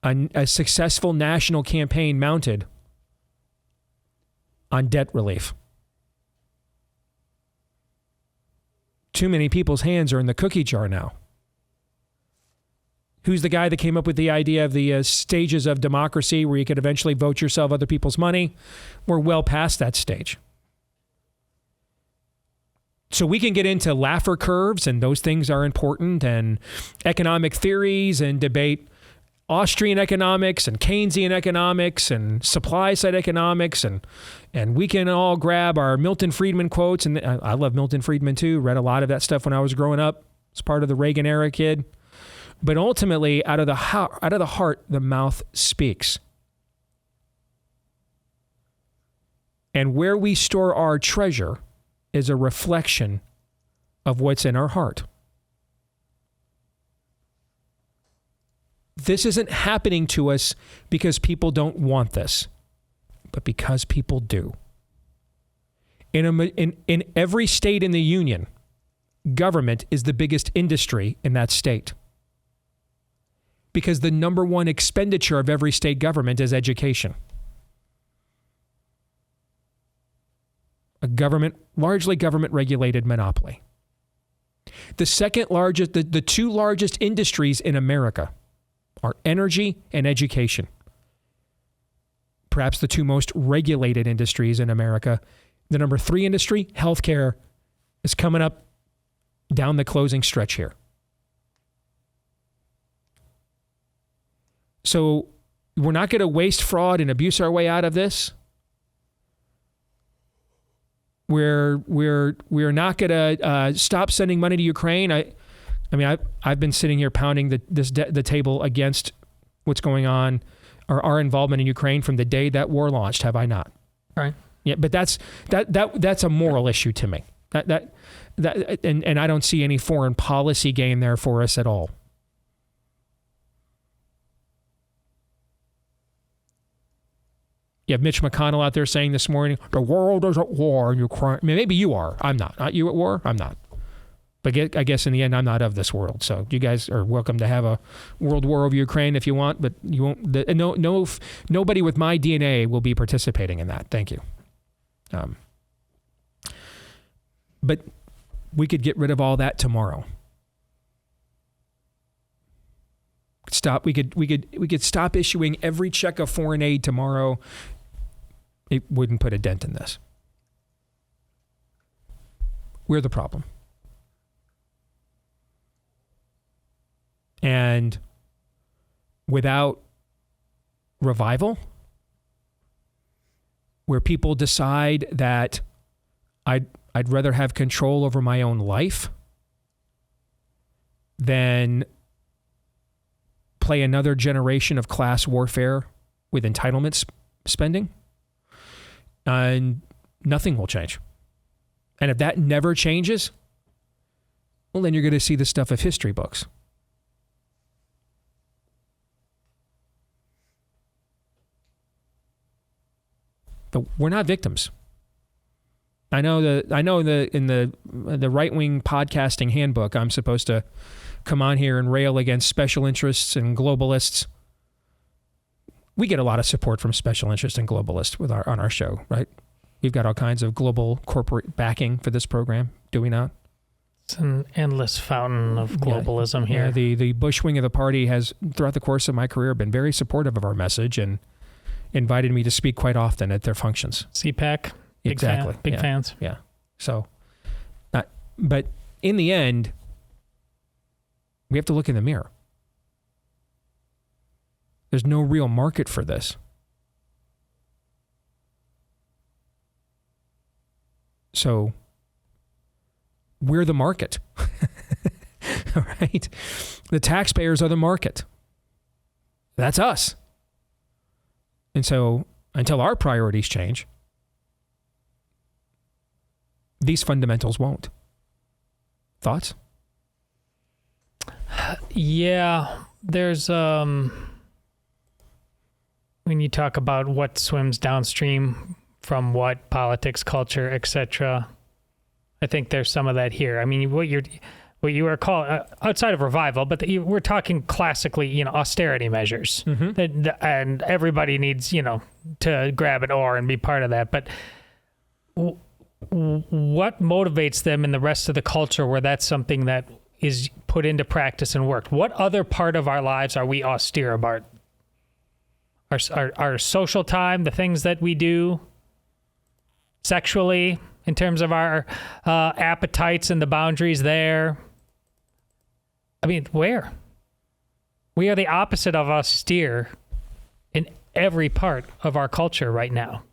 a successful national campaign mounted on debt relief. Too many people's hands are in the cookie jar now. Who's the guy that came up with the idea of the stages of democracy where you could eventually vote yourself other people's money? We're well past that stage. So we can get into Laffer curves, and those things are important, and economic theories, and debate Austrian economics and Keynesian economics and supply side economics, and we can all grab our Milton Friedman quotes, and I love Milton Friedman too. Read a lot of that stuff when I was growing up. It's part of the Reagan era kid. But ultimately, out of the heart, the mouth speaks. And where we store our treasure is a reflection of what's in our heart. This isn't happening to us because people don't want this, but because people do. In every state in the union, government is the biggest industry in that state. Because the number one expenditure of every state government is education. A largely government regulated monopoly. The second largest, the two largest industries in America are energy and education. Perhaps the two most regulated industries in America. The number 3 industry, healthcare, is coming up down the closing stretch here. So we're not going to waste, fraud, and abuse our way out of this. We're not going to stop sending money to Ukraine. I've been sitting here pounding the table against what's going on, or our involvement in Ukraine from the day that war launched. Have I not? Right. Yeah, but that's a moral issue to me. And I don't see any foreign policy gain there for us at all. You have Mitch McConnell out there saying this morning, the world is at war in Ukraine. Maybe you are. I'm not. Aren't you at war? I'm not. But I guess in the end, I'm not of this world. So you guys are welcome to have a world war over Ukraine if you want, but you won't. Nobody with my DNA will be participating in that. Thank you. But we could get rid of all that tomorrow. We could stop issuing every check of foreign aid tomorrow. It wouldn't put a dent in this. We're the problem. And without revival, where people decide that I'd rather have control over my own life than play another generation of class warfare with entitlement spending, and nothing will change. And if that never changes, well, then you're going to see the stuff of history books. But we're not victims. I know in the right-wing podcasting handbook, I'm supposed to come on here and rail against special interests and globalists. We get a lot of support from special interests and globalists on our show, right? We've got all kinds of global corporate backing for this program, do we not? It's an endless fountain of globalism here. Yeah, the Bush wing of the party has, throughout the course of my career, been very supportive of our message and invited me to speak quite often at their functions. CPAC, big fans. Yeah. So, but in the end, we have to look in the mirror. There's no real market for this. So, we're the market. All right? The taxpayers are the market. That's us. And so, until our priorities change, these fundamentals won't. Thoughts? Yeah, there's when you talk about what swims downstream from what, politics, culture, etc., I think there's some of that here. I mean, what you are calling outside of revival, but we're talking classically, austerity measures, and everybody needs, to grab an oar and be part of that. But what motivates them in the rest of the culture where that's something that is put into practice and worked? What other part of our lives are we austere about? Our social time, the things that we do sexually, in terms of our appetites and the boundaries there. I mean, where? We are the opposite of austere in every part of our culture right now.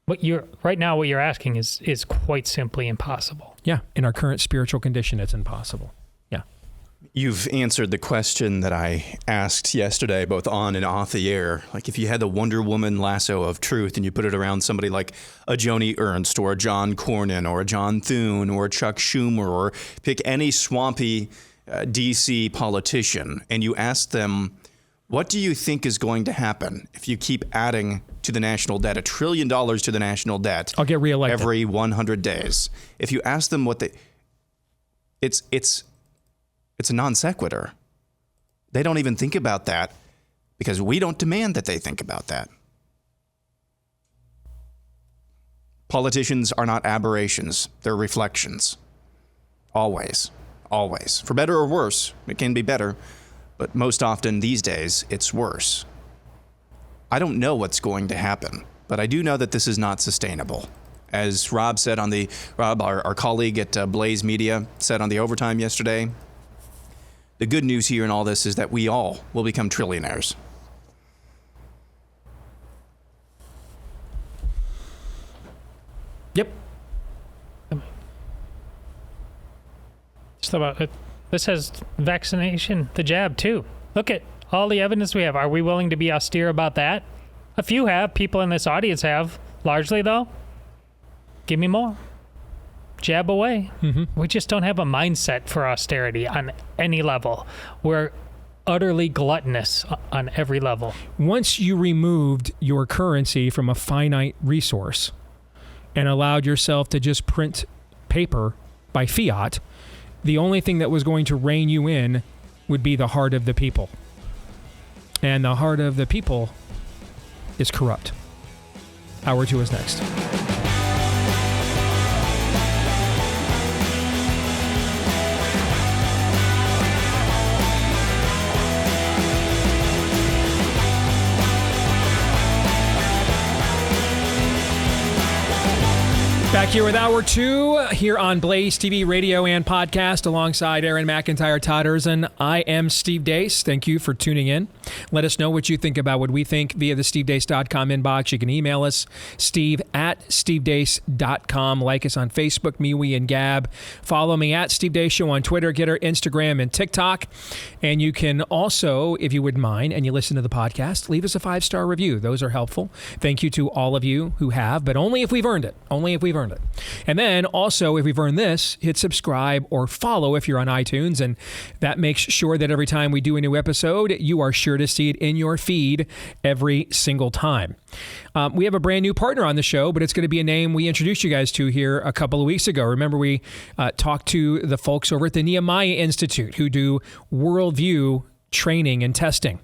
What you're asking is quite simply impossible. Yeah, in our current spiritual condition, it's impossible. Yeah. You've answered the question that I asked yesterday, both on and off the air. Like, if you had the Wonder Woman lasso of truth and you put it around somebody like a Joni Ernst or a John Cornyn or a John Thune or a Chuck Schumer, or pick any swampy D.C. politician, and you ask them, what do you think is going to happen if you keep adding to the national debt, $1 trillion to the national debt? I'll get reelected every 100 days. If you ask them what it's a non sequitur. They don't even think about that because we don't demand that they think about that. Politicians are not aberrations. They're reflections. Always. Always. For better or worse. It can be better. But most often these days, it's worse. I don't know what's going to happen, but I do know that this is not sustainable. As Rob said our colleague at Blaze Media said on the Overtime yesterday, the good news here in all this is that we all will become trillionaires. Yep. Just about it. This has vaccination, the jab, too. Look at all the evidence we have. Are we willing to be austere about that? A few have. People in this audience have. Largely, though, give me more. Jab away. We just don't have a mindset for austerity on any level. We're utterly gluttonous on every level. Once you removed your currency from a finite resource and allowed yourself to just print paper by fiat, the only thing that was going to rein you in would be the heart of the people. And the heart of the people is corrupt. Hour 2 is next. Back here with Hour 2 here on Blaze TV radio and podcast alongside Aaron McIntyre, Todd Erzin. I am Steve Deace. Thank you for tuning in. Let us know what you think about what we think via the stevedeace.com inbox. You can email us, steve@stevedeace.com. Like us on Facebook, MeWe, and Gab. Follow me at Steve Deace Show on Twitter, Getter, Instagram, and TikTok. And you can also, if you wouldn't mind, and you listen to the podcast, leave us a 5-star review. Those are helpful. Thank you to all of you who have, but only if we've earned it. Only if we've earned it. And then also, if we've earned this, hit subscribe or follow if you're on iTunes, and that makes sure that every time we do a new episode, you are sure to see it in your feed every single time. We have a brand new partner on the show, but it's going to be a name we introduced you guys to here a couple of weeks ago. Remember, we talked to the folks over at the Nehemiah Institute who do worldview training and testing.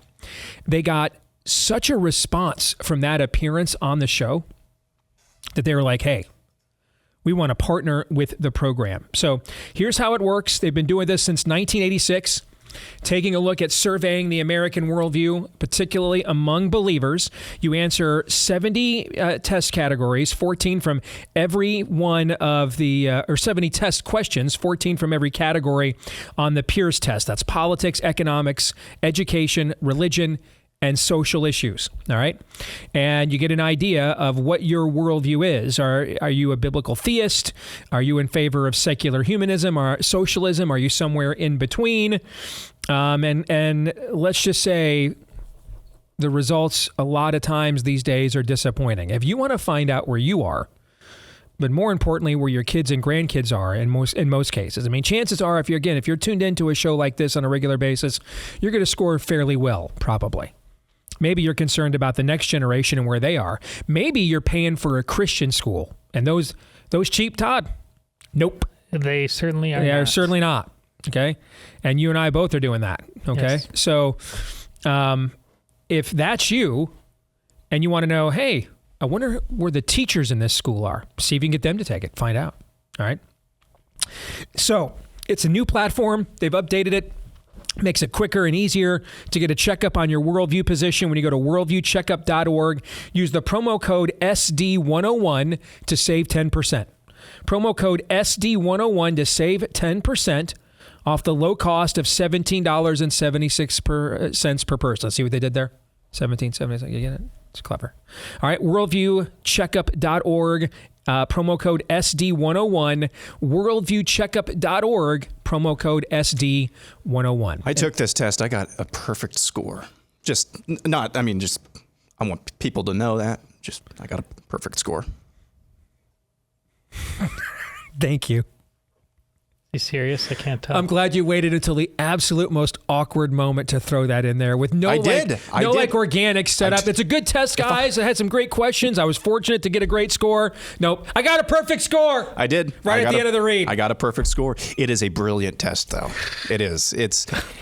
They got such a response from that appearance on the show that they were like, hey, we want to partner with the program. So here's how it works. They've been doing this since 1986, taking a look at surveying the American worldview, particularly among believers. You answer 70 test categories, 14 from every one of the, or 70 test questions, 14 from every category on the Pearce test. That's politics, economics, education, religion, and social issues, all right? And you get an idea of what your worldview is. Are you a biblical theist? Are you in favor of secular humanism or socialism? Are you somewhere in between? And let's just say the results a lot of times these days are disappointing. If you want to find out where you are, but more importantly, where your kids and grandkids are in most cases. I mean, chances are, if you're tuned into a show like this on a regular basis, you're going to score fairly well, probably. Maybe you're concerned about the next generation and where they are. Maybe you're paying for a Christian school, and those Those cheap, Todd? Nope. They certainly are. They are not. certainly not. Okay. And you and I both are doing that. Okay. Yes. So if that's you and you want to know, hey, I wonder where the teachers in this school are, see if you can get them to take it. Find out. All right. So it's a new platform. They've updated it. Makes it quicker and easier to get a checkup on your worldview position. When you go to worldviewcheckup.org, use the promo code SD101 to save 10%. Promo code SD101 to save 10% off the low cost of $17.76 per person. Let's see what they did there. $17.76. You get it? It's clever. All right. Worldviewcheckup.org. Promo code SD101, worldviewcheckup.org, promo code SD101. I took this test. I got a perfect score. I want people to know that. I got a perfect score. Thank you. You serious? I can't tell. I'm glad you waited until the absolute most awkward moment to throw that in there with no organic setup. It's a good test, guys. I had some great questions. I was fortunate to get a great score. Nope. I got a perfect score. I did. Right at the end of the read. I got a perfect score. It is a brilliant test, though. It is.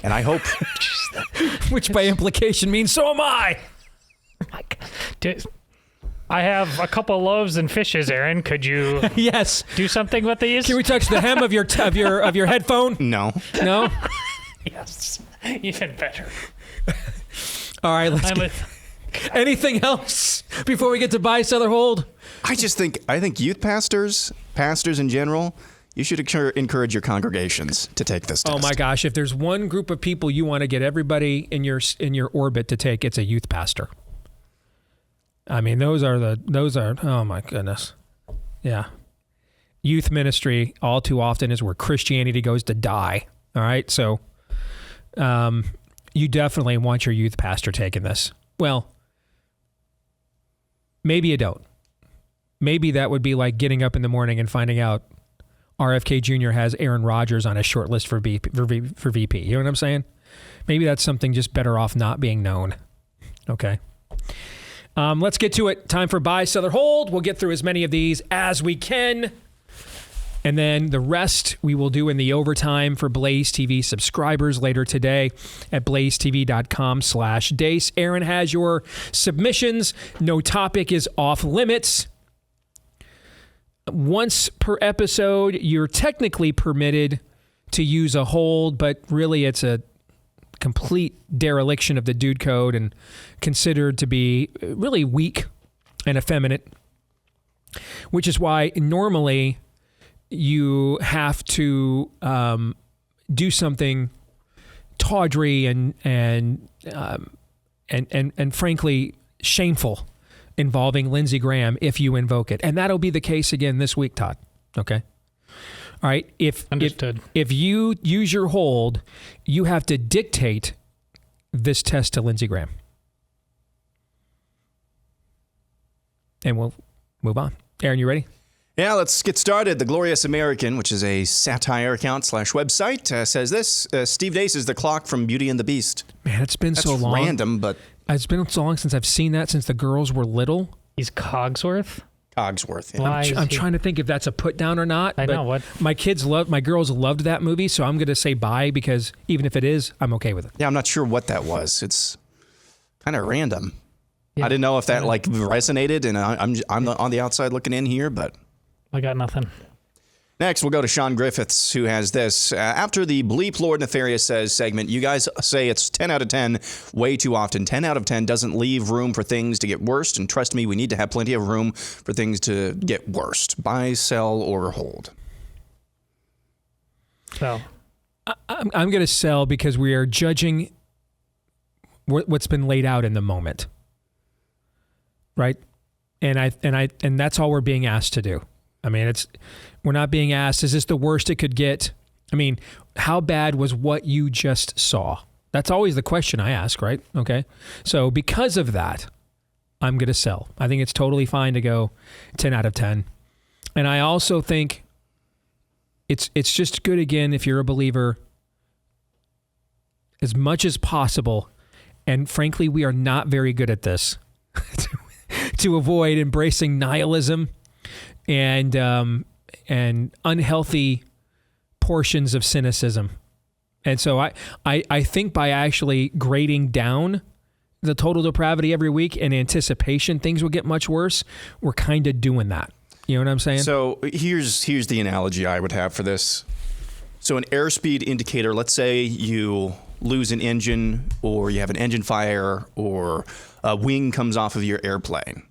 And I hope. Which by implication means so am I. My God. I have a couple loaves and fishes, Aaron. Could you yes do something with these? Can we touch the hem of your headphone? No. No? Yes. Even better. All right, anything else before we get to buy, sell, or hold? I think youth pastors in general, you should encourage your congregations to take this test. Oh my gosh, if there's one group of people you want to get everybody in your orbit to take, it's a youth pastor. I mean, those are, oh my goodness. Yeah. Youth ministry all too often is where Christianity goes to die. All right. So, you definitely want your youth pastor taking this. Well, maybe you don't. Maybe that would be like getting up in the morning and finding out RFK Jr. has Aaron Rodgers on his short list for VP. You know what I'm saying? Maybe that's something just better off not being known. Okay. Let's get to it. Time for buy, sell, or hold. We'll get through as many of these as we can. And then the rest we will do in the overtime for Blaze TV subscribers later today at blazetv.com/Deace. Aaron has your submissions. No topic is off limits. Once per episode, you're technically permitted to use a hold, but really it's a complete dereliction of the dude code and considered to be really weak and effeminate, which is why normally you have to do something tawdry and frankly shameful involving Lindsey Graham if you invoke it. And that'll be the case again this week, Todd. Okay? All right. If you use your hold, you have to dictate this test to Lindsey Graham. And we'll move on. Aaron, you ready? Yeah, let's get started. The Glorious American, which is a satire account / website, says this. Steve Deace is the clock from Beauty and the Beast. Man, it's been so long. That's random, but... It's been so long since I've seen that, since the girls were little. He's Cogsworth? Cogsworth, yeah. I'm trying to think if that's a put down or not. I know what. My girls loved that movie, so I'm going to say bye because even if it is, I'm okay with it. Yeah, I'm not sure what that was. It's kind of random. Yeah. I didn't know if that resonated, and I'm on the outside looking in here, but I got nothing. Next, we'll go to Sean Griffiths, who has this. After the Bleep Lord Nefarious Says segment, you guys say it's 10 out of 10 way too often. 10 out of 10 doesn't leave room for things to get worse. And trust me, we need to have plenty of room for things to get worse. Buy, sell, or hold. Sell. I'm going to sell because we are judging what's been laid out in the moment. Right? And that's all we're being asked to do. I mean, we're not being asked, is this the worst it could get? I mean, how bad was what you just saw? That's always the question I ask, right? Okay. So because of that, I'm going to sell. I think it's totally fine to go 10 out of 10. And I also think it's just good, again, if you're a believer, as much as possible, and frankly, we are not very good at this, to avoid embracing nihilism and unhealthy portions of cynicism. And so I think by actually grading down the total depravity every week in anticipation things will get much worse, we're kind of doing that. You know what I'm saying? So here's the analogy I would have for this. So an airspeed indicator, let's say you lose an engine or you have an engine fire or a wing comes off of your airplane.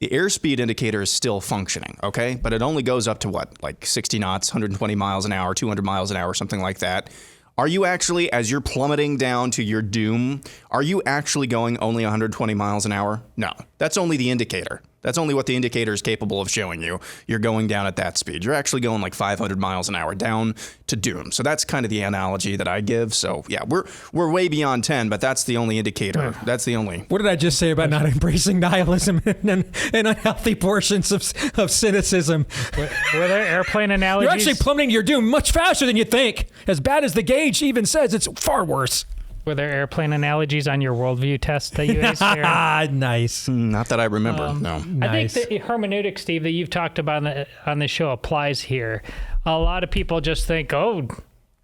The airspeed indicator is still functioning, okay? But it only goes up to what, like 60 knots, 120 miles an hour, 200 miles an hour, something like that. Are you actually, as you're plummeting down to your doom, are you actually going only 120 miles an hour? No, that's only the indicator. That's only what the indicator is capable of showing you. You're going down at that speed. You're actually going like 500 miles an hour down to doom. So that's kind of the analogy that I give. So yeah, we're way beyond 10, but that's the only indicator. That's the only. What did I just say about not embracing nihilism and unhealthy portions of cynicism? Were there airplane analogies? You're actually plummeting your doom much faster than you think. As bad as the gauge even says, it's far worse. Were there airplane analogies on your worldview test that you aced here? Nice. Not that I remember, no. Nice. I think the hermeneutic, Steve, that you've talked about on the show applies here. A lot of people just think, oh,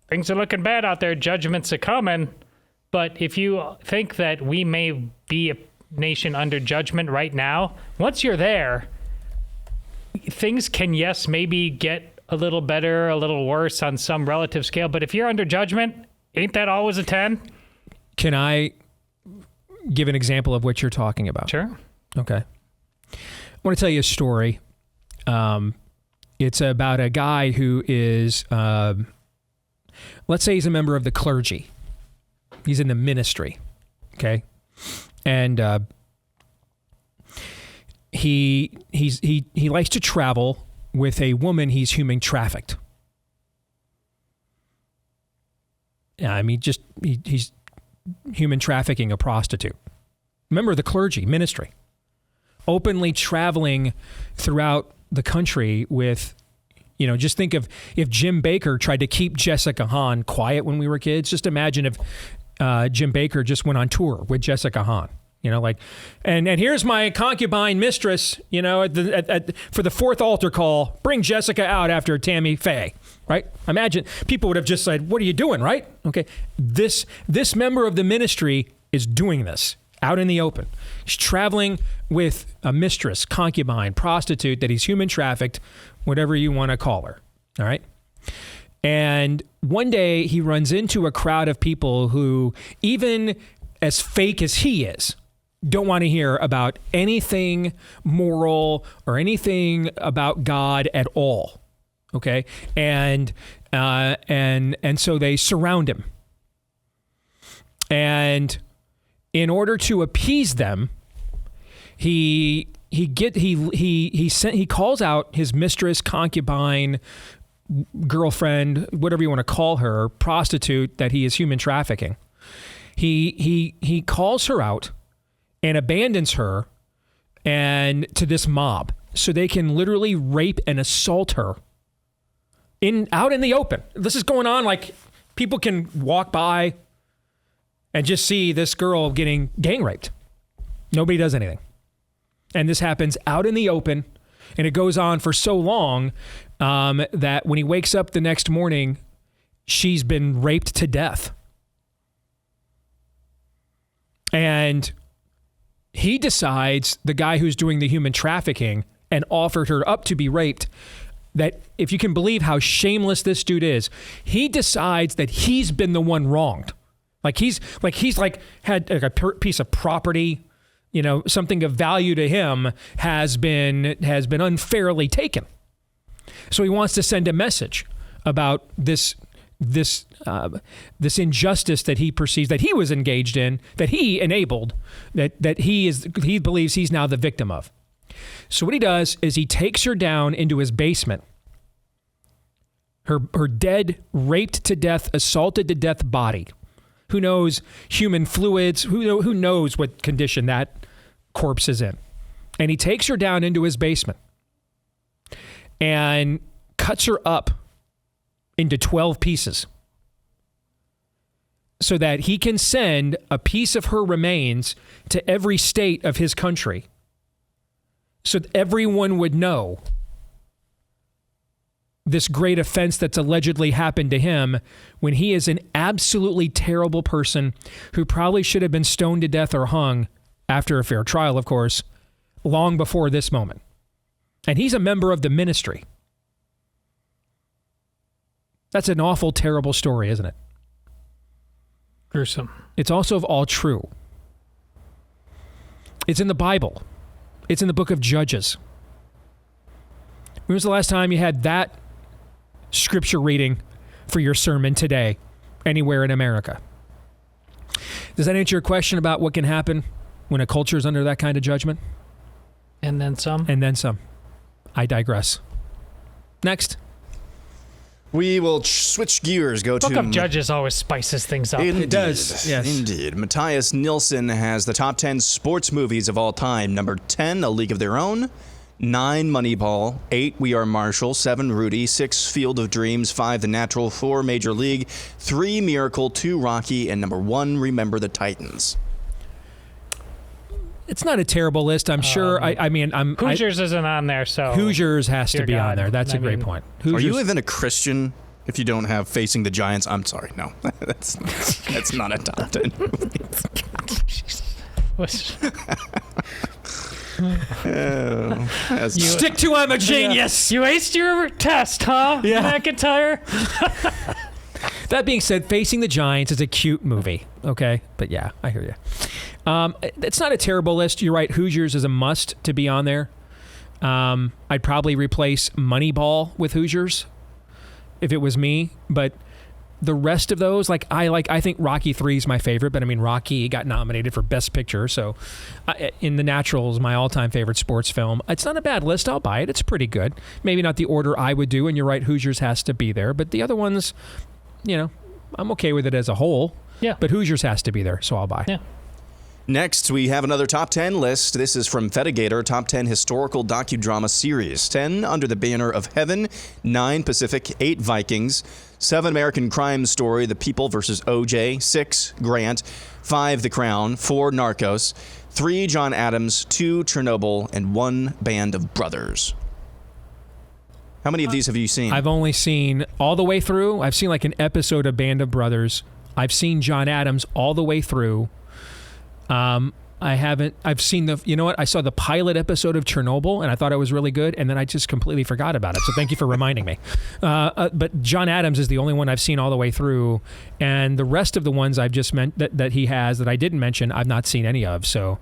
things are looking bad out there, judgment's a coming. But if you think that we may be a nation under judgment right now, once you're there, things can, yes, maybe get a little better, a little worse on some relative scale. But if you're under judgment, ain't that always a 10? Can I give an example of what you're talking about? Sure. Okay. I want to tell you a story. It's about a guy who is, let's say he's a member of the clergy. He's in the ministry. Okay. And he likes to travel with a woman he's human trafficked. Yeah, I mean, he's human trafficking a prostitute. Member of the clergy, ministry. Openly traveling throughout the country with, just think of if Jim Bakker tried to keep Jessica Hahn quiet when we were kids. Just imagine if Jim Bakker just went on tour with Jessica Hahn. And here's my concubine mistress, for the fourth altar call, bring Jessica out after Tammy Faye. Right? Imagine people would have just said, what are you doing? Right? Okay. This member of the ministry is doing this out in the open. He's traveling with a mistress, concubine, prostitute that he's human trafficked, whatever you want to call her. All right. And one day he runs into a crowd of people who, even as fake as he is, don't want to hear about anything moral or anything about God at all. Okay, and so they surround him, and in order to appease them, he calls out his mistress, concubine, girlfriend, whatever you want to call her, prostitute that he is human trafficking. He calls her out and abandons her and to this mob so they can literally rape and assault her. Out in the open. This is going on, like people can walk by and just see this girl getting gang raped. Nobody does anything. And this happens out in the open, and it goes on for so long that when he wakes up the next morning, she's been raped to death. And he decides, the guy who's doing the human trafficking and offered her up to be raped, that if you can believe how shameless this dude is, he decides that he's been the one wronged. He's had a piece of property, something of value to him has been unfairly taken. So he wants to send a message about this injustice that he perceives that he was engaged in, that he enabled, that he believes he's now the victim of. So what he does is he takes her down into his basement. Her dead, raped to death, assaulted to death body. Who knows human fluids? Who knows what condition that corpse is in? And he takes her down into his basement and cuts her up into 12 pieces so that he can send a piece of her remains to every state of his country, so that everyone would know this great offense that's allegedly happened to him when he is an absolutely terrible person who probably should have been stoned to death or hung after a fair trial, of course, long before this moment. And he's a member of the ministry. That's an awful, terrible story, isn't it? Gruesome. It's also all true. It's in the Bible. It's in the book of Judges. When was the last time you had that scripture reading for your sermon today, anywhere in America? Does that answer your question about what can happen when a culture is under that kind of judgment? And then some. And then some. I digress. Next. We will switch gears. Book of Judges always spices things up. Indeed. It does. Yes. Indeed. Matthias Nielsen has the top 10 sports movies of all time. Number 10, A League of Their Own. 9, Moneyball. 8, We Are Marshall. 7, Rudy. 6, Field of Dreams. 5, The Natural. 4, Major League. 3, Miracle. 2, Rocky. And number 1, Remember the Titans. It's not a terrible list, I'm sure. Hoosiers isn't on there, so Hoosiers has to be on there. That's a great point. Are you even a Christian if you don't have Facing the Giants? I'm sorry, no. That's not a top 10 movie. Stick to I'm a genius. You aced your test, huh, McIntyre? That being said, Facing the Giants is a cute movie, okay? But yeah, I hear you. It's not a terrible list. You're right. Hoosiers is a must to be on there. I'd probably replace Moneyball with Hoosiers if it was me. But the rest of those, I think Rocky 3 is my favorite. But I mean, Rocky got nominated for Best Picture. So in The Natural is my all-time favorite sports film. It's not a bad list. I'll buy it. It's pretty good. Maybe not the order I would do. And you're right, Hoosiers has to be there. But the other ones, I'm okay with it as a whole. Yeah. But Hoosiers has to be there, so I'll buy. Yeah. Next, we have another top 10 list. This is from Fedigator, top 10 historical docudrama series. 10, Under the Banner of Heaven. 9, Pacific. 8, Vikings. 7, American Crime Story, The People vs. O.J. 6, Grant. 5, The Crown. 4, Narcos. 3, John Adams. 2, Chernobyl. And 1, Band of Brothers. How many of these have you seen? I've only seen all the way through. I've seen like an episode of Band of Brothers. I've seen John Adams all the way through. I've seen I saw the pilot episode of Chernobyl and I thought it was really good and then I just completely forgot about it. So thank you for reminding me. But John Adams is the only one I've seen all the way through. And the rest of the ones I've just meant that he has that I didn't mention, I've not seen any of. So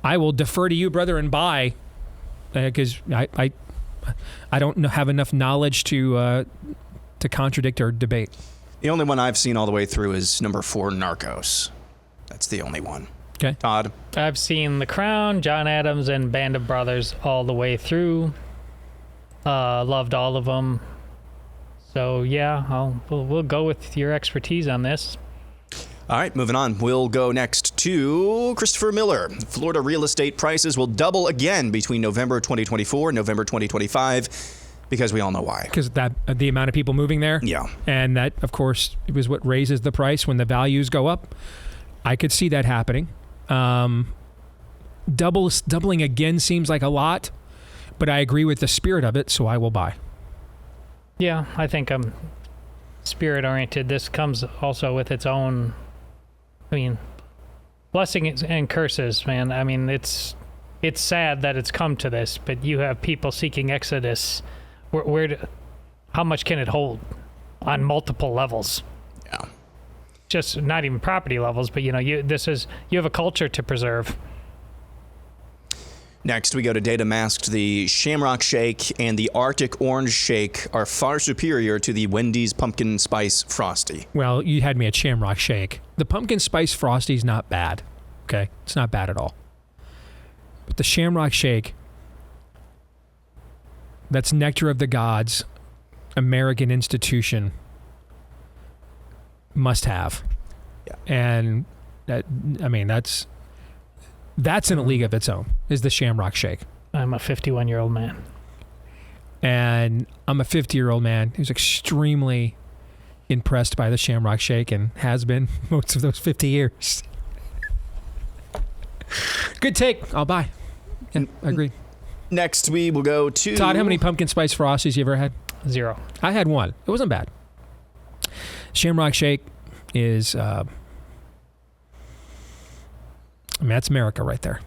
I will defer to you, brother, and buy because I don't have enough knowledge to contradict or debate. The only one I've seen all the way through is number 4, Narcos. That's the only one. Okay. Todd? I've seen The Crown, John Adams, and Band of Brothers all the way through. Loved all of them. So, yeah, we'll go with your expertise on this. All right, moving on. We'll go next to Christopher Miller. Florida real estate prices will double again between November 2024 and November 2025 because we all know why. Because the amount of people moving there? Yeah. And that, of course, is what raises the price when the values go up. I could see that happening. Doubling again seems like a lot, but I agree with the spirit of it, so I will buy. Yeah, I think I'm spirit-oriented. This comes also with its own, blessings and curses, man. I mean, it's sad that it's come to this, but you have people seeking exodus. How much can it hold on multiple levels? Yeah. Just not even property levels, but you have a culture to preserve. Next, we go to Data Masked. The Shamrock Shake and the Arctic Orange Shake are far superior to the Wendy's Pumpkin Spice Frosty. Well, you had me at Shamrock Shake. The Pumpkin Spice Frosty is not bad. Okay? It's not bad at all. But the Shamrock Shake, that's Nectar of the Gods, American institution, must have. Yeah. And that's in a league of its own, is the Shamrock Shake. I'm a 51-year-old man. And I'm a 50-year-old man who's extremely impressed by the Shamrock Shake and has been most of those 50 years. Good take. I'll buy. Yeah, I agree. Next, we will go to... Todd, how many pumpkin spice frosties you ever had? 0. I had one. It wasn't bad. Shamrock Shake is, that's America right there.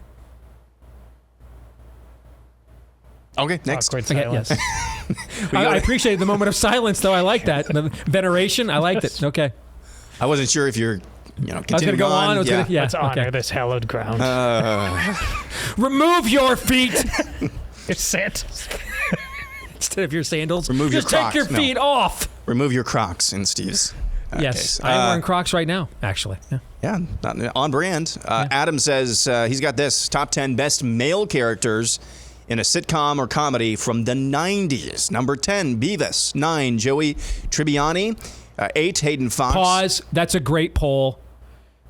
Okay, next. Awkward Okay, silence. yes. I appreciate the moment of silence, though. I like that. The veneration, I liked it. Okay. I wasn't sure if you're, I was going to continuing go on. Yeah. Let's honor this hallowed ground. Remove your feet Sit. instead of your sandals. Remove your Just take Crocs. your No. feet off. Remove your Crocs in Steve's Yes, case. I am wearing Crocs right now, actually. Yeah. Yeah, on brand. Adam says he's got this top 10 best male characters in a sitcom or comedy from the 90s. Number 10, Beavis. 9, Joey Tribbiani. 8, Hayden Fox. Pause. That's a great poll.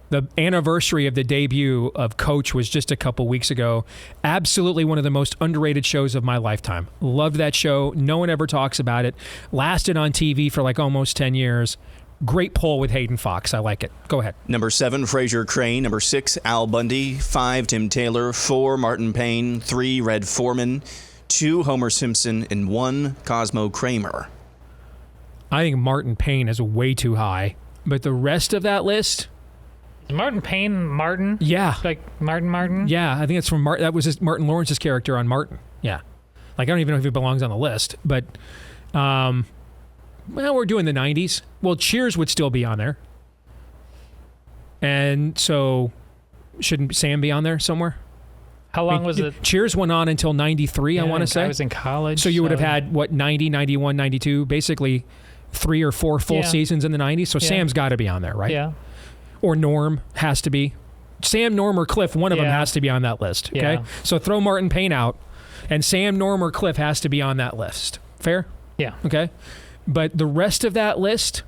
The anniversary of the debut of Coach was just a couple weeks ago. Absolutely one of the most underrated shows of my lifetime. Loved that show. No one ever talks about it. Lasted on TV for like almost 10 years. Great poll with Hayden Fox. I like it. Go ahead. Number 7, Fraser Crane. Number 6, Al Bundy. 5, Tim Taylor. 4, Martin Payne. 3, Red Foreman. 2, Homer Simpson. And 1, Cosmo Kramer. I think Martin Payne is way too high. But the rest of that list... Is Martin Payne Martin? Yeah. Like Martin? Yeah, I think it's from that was Martin Lawrence's character on Martin. Yeah. Like, I don't even know if he belongs on the list. But, well, we're doing the 90s. Well, Cheers would still be on there. And so, shouldn't Sam be on there somewhere? How long was it? Cheers went on until 93, I want to say. I was in college. So you would have had, 90, 91, 92, basically 3 or 4 full seasons in the 90s. So Sam's got to be on there, right? Yeah. Or Norm has to be. Sam, Norm, or Cliff, one of them has to be on that list, okay? Yeah. So throw Martin Payne out, and Sam, Norm, or Cliff has to be on that list. Fair? Yeah. Okay? But the rest of that list,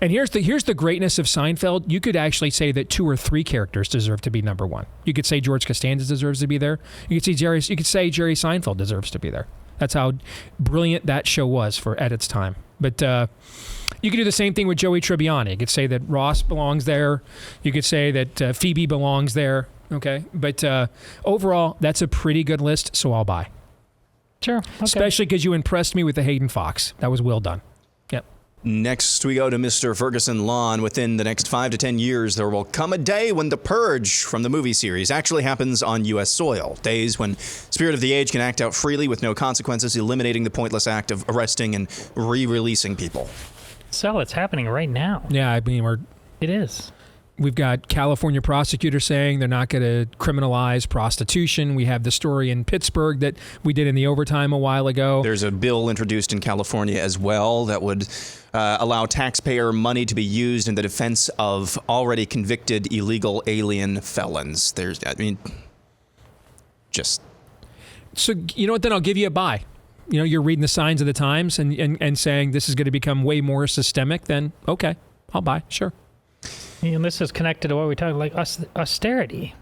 and here's the greatness of Seinfeld. You could actually say that 2 or 3 characters deserve to be number 1. You could say George Costanza deserves to be there. You could say Jerry Seinfeld deserves to be there. That's how brilliant that show was at its time. But you could do the same thing with Joey Tribbiani. You could say that Ross belongs there. You could say that Phoebe belongs there. Okay? But overall, that's a pretty good list, so I'll buy. Sure. Okay. Especially because you impressed me with the Hayden Fox. That was well done. Yep. Next, we go to Mr. Ferguson Lawn. Within the next 5 to 10 years, there will come a day when the purge from the movie series actually happens on U.S. soil. Days when Spirit of the Age can act out freely with no consequences, eliminating the pointless act of arresting and re-releasing people. So it's happening right now. Yeah, I mean, It is. We've got California prosecutors saying they're not going to criminalize prostitution. We have the story in Pittsburgh that we did in the overtime a while ago. There's a bill introduced in California as well that would allow taxpayer money to be used in the defense of already convicted illegal alien felons. So, you know what, then I'll give you a buy. You know, you're reading the signs of the times and saying this is going to become way more systemic, then okay, I'll buy, sure. And this is connected to what we talked like austerity.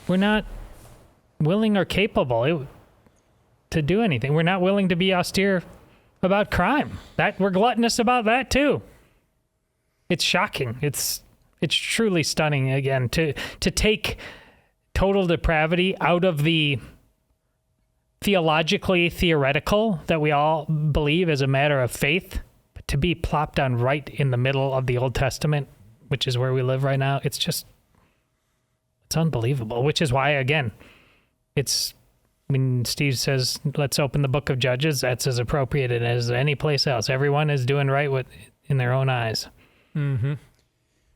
We're not willing or capable to do anything. We're not willing to be austere about crime. That we're gluttonous about that too. It's shocking. It's truly stunning again to take total depravity out of the theologically theoretical that we all believe as a matter of faith, but to be plopped on right in the middle of the Old Testament, which is where we live right now, it's unbelievable, which is why, again, when Steve says, let's open the book of Judges, that's as appropriate as any place else. Everyone is doing right in their own eyes. Mm-hmm.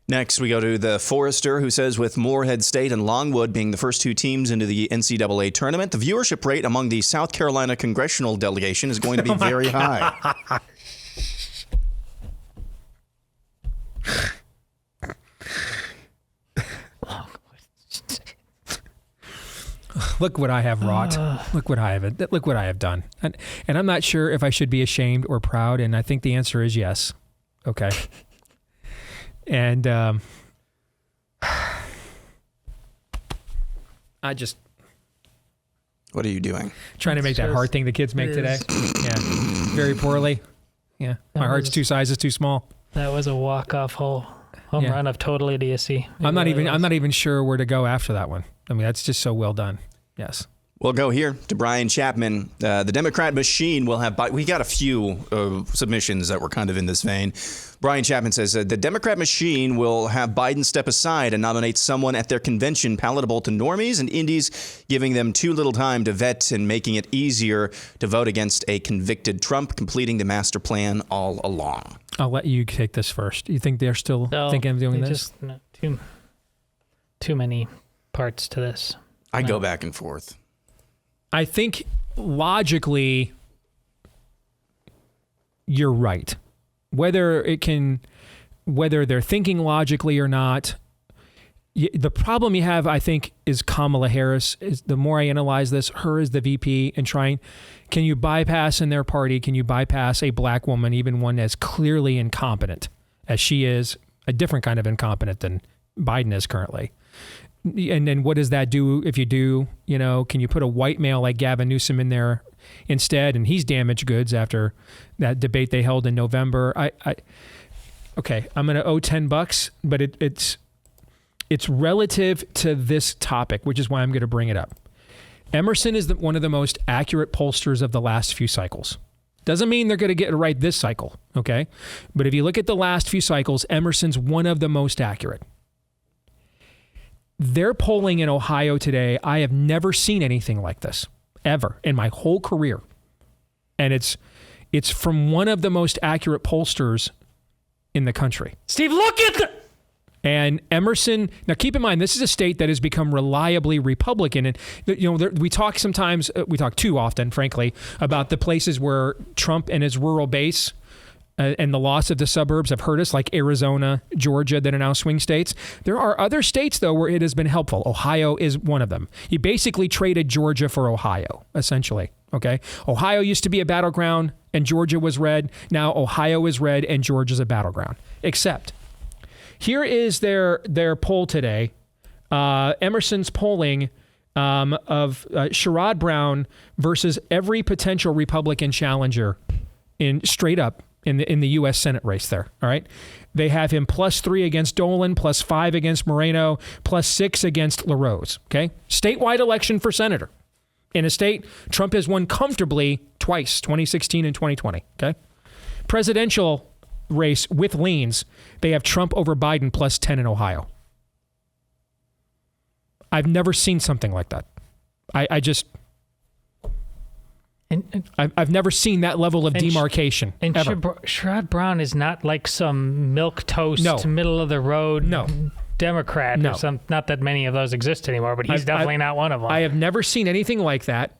Next, we go to the Forester, who says, with Morehead State and Longwood being the first 2 teams into the NCAA tournament, the viewership rate among the South Carolina congressional delegation is going to be very high. Look what I have wrought. Look what I have done. And I'm not sure if I should be ashamed or proud, and I think the answer is yes. Okay. And I just... What are you doing? Trying to make that hard thing the kids make today. Yeah. Very poorly. Yeah. My heart's 2 sizes too small. That was a walk-off home run of total idiocy. I'm not even sure where to go after that one. I mean, that's just so well done. Yes. We'll go here to Brian Chapman. The Democrat machine will have... We got a few submissions that were kind of in this vein. Brian Chapman says, the Democrat machine will have Biden step aside and nominate someone at their convention palatable to normies and indies, giving them too little time to vet and making it easier to vote against a convicted Trump, completing the master plan all along. I'll let you take this first. You think they're still thinking of doing this? Too many parts to this. I go back and forth. I think logically, you're right. Whether they're thinking logically or not, the problem you have, I think, is Kamala Harris. Is the more I analyze this, her as the VP and can you bypass in their party? Can you bypass a black woman, even one as clearly incompetent as she is, a different kind of incompetent than Biden is currently? And then what does that do if you do? Can you put a white male like Gavin Newsom in there instead? And he's damaged goods after that debate they held in November. Okay, I'm going to owe $10, but it's relative to this topic, which is why I'm going to bring it up. Emerson is one of the most accurate pollsters of the last few cycles. Doesn't mean they're going to get it right this cycle, okay? But if you look at the last few cycles, Emerson's one of the most accurate. Their polling in Ohio today, I have never seen anything like this, ever, in my whole career. And it's from one of the most accurate pollsters in the country. Steve, look at the... And Emerson, now keep in mind, this is a state that has become reliably Republican. And, we talk too often, frankly, about the places where Trump and his rural base and the loss of the suburbs have hurt us, like Arizona, Georgia, that are now swing states. There are other states, though, where it has been helpful. Ohio is one of them. You basically traded Georgia for Ohio, essentially. Okay? Ohio used to be a battleground, and Georgia was red. Now Ohio is red, and Georgia's a battleground. Except, here is their poll today. Emerson's polling of Sherrod Brown versus every potential Republican challenger straight up in the U.S. Senate race there, all right? They have him +3 against Dolan, +5 against Moreno, +6 against LaRose, okay? Statewide election for senator in a state Trump has won comfortably twice, 2016 and 2020, okay? Presidential race with leans, they have Trump over Biden +10 in Ohio. I've never seen something like that. I've never seen that level of demarcation. And ever. Sherrod Brown is not like some milquetoast, middle of the road Democrat or some. Not that many of those exist anymore, but he's definitely not one of them. I have never seen anything like that.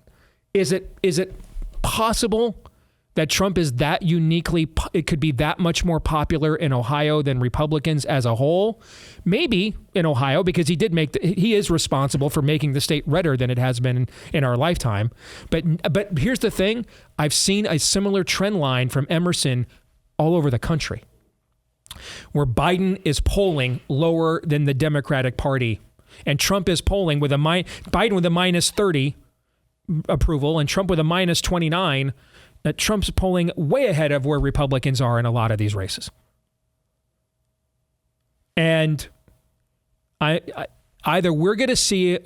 Is it possible that Trump is that it could be that much more popular in Ohio than Republicans as a whole? Maybe in Ohio, because he is responsible for making the state redder than it has been in our lifetime. But here's the thing. I've seen a similar trend line from Emerson all over the country, where Biden is polling lower than the Democratic Party, and Trump is polling with Biden with a -30 approval and Trump with a -29. Trump's polling way ahead of where Republicans are in a lot of these races. And either we're going to see,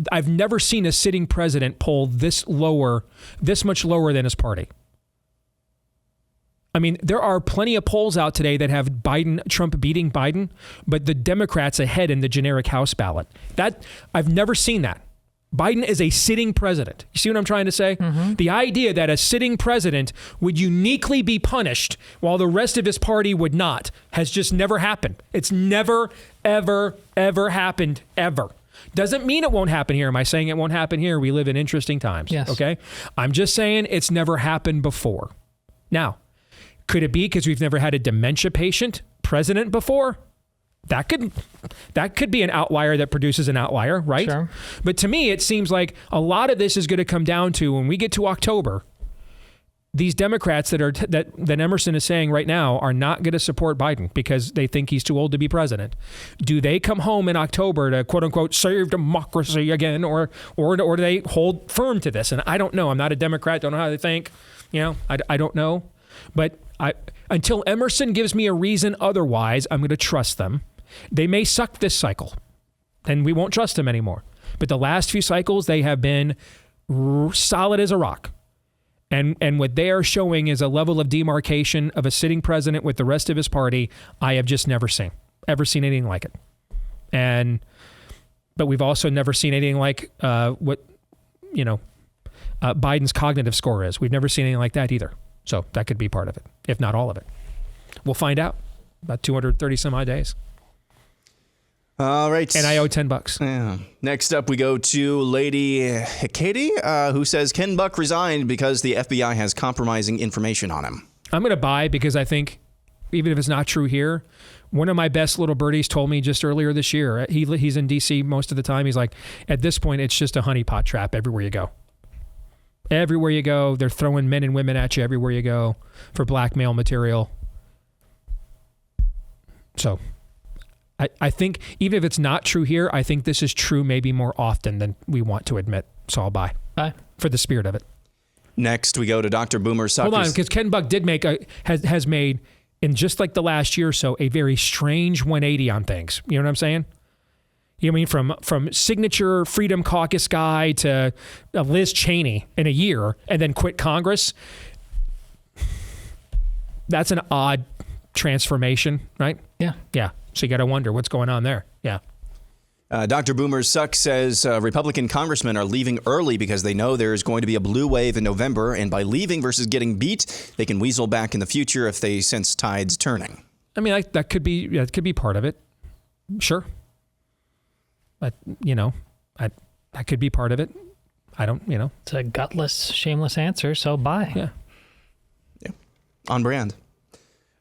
I've never seen a sitting president poll this much lower than his party. I mean, there are plenty of polls out today that have Trump beating Biden, but the Democrats ahead in the generic House ballot. I've never seen that. Biden is a sitting president. You see what I'm trying to say? Mm-hmm. The idea that a sitting president would uniquely be punished while the rest of his party would not has just never happened. It's never, ever, ever happened, ever. Doesn't mean it won't happen here. Am I saying it won't happen here? We live in interesting times. Yes. Okay? I'm just saying it's never happened before. Now, could it be because we've never had a dementia patient president before? That could be an outlier that produces an outlier, right? Sure. But to me, it seems like a lot of this is going to come down to, when we get to October, these Democrats that Emerson is saying right now are not going to support Biden because they think he's too old to be president. Do they come home in October to quote unquote save democracy again, or do they hold firm to this? And I don't know. I'm not a Democrat. Don't know how they think. I don't know. But until Emerson gives me a reason otherwise, I'm going to trust them. They may suck this cycle, and we won't trust them anymore. But the last few cycles, they have been solid as a rock. And what they are showing is a level of demarcation of a sitting president with the rest of his party I have just never seen anything like it. But we've also never seen anything like what Biden's cognitive score is. We've never seen anything like that either. So that could be part of it, if not all of it. We'll find out. About 230 some odd days. All right. And I owe $10. Yeah. Next up, we go to Lady Katie, who says Ken Buck resigned because the FBI has compromising information on him. I'm going to buy because I think, even if it's not true here, one of my best little birdies told me just earlier this year, he's in D.C. most of the time, he's like, at this point, it's just a honeypot trap everywhere you go. Everywhere you go, they're throwing men and women at you everywhere you go for blackmail material. So I think even if it's not true here, I think this is true maybe more often than we want to admit. So I'll buy. Bye. For the spirit of it. Next, we go to Dr. Boomer Soccer. Hold on, because Ken Buck did make has made, in just like the last year or so, a very strange 180 on things. You know what I'm saying? You know what I mean? From signature Freedom Caucus guy to Liz Cheney in a year and then quit Congress. That's an odd transformation, right? Yeah. Yeah. So you got to wonder what's going on there. Yeah. Dr. Boomer Suck says Republican congressmen are leaving early because they know there's going to be a blue wave in November, and by leaving versus getting beat, they can weasel back in the future if they sense tides turning. I mean, that could be part of it. Sure. But, that could be part of it. I don't, It's a gutless, shameless answer, so bye. Yeah. On brand.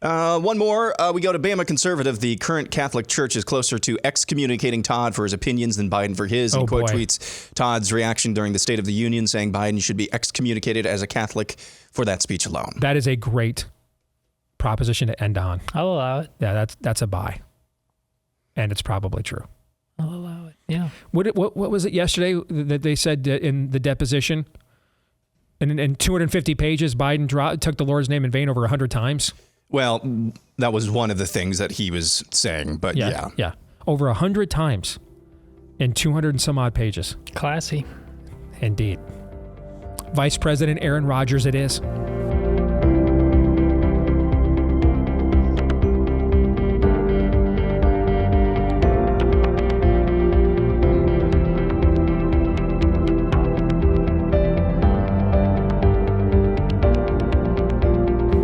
One more. We go to Bama Conservative. The current Catholic Church is closer to excommunicating Todd for his opinions than Biden for his. And quote tweets Todd's reaction during the State of the Union, saying Biden should be excommunicated as a Catholic for that speech alone. That is a great proposition to end on. I'll allow it. Yeah, that's a buy. And it's probably true. I'll allow it. Yeah. What was it yesterday that they said in the deposition? And in 250 pages, Biden took the Lord's name in vain over 100 times. Well, that was one of the things that he was saying, but yeah. Yeah. Over 100 times in 200 and some odd pages. Classy. Indeed. Vice President Aaron Rodgers it is.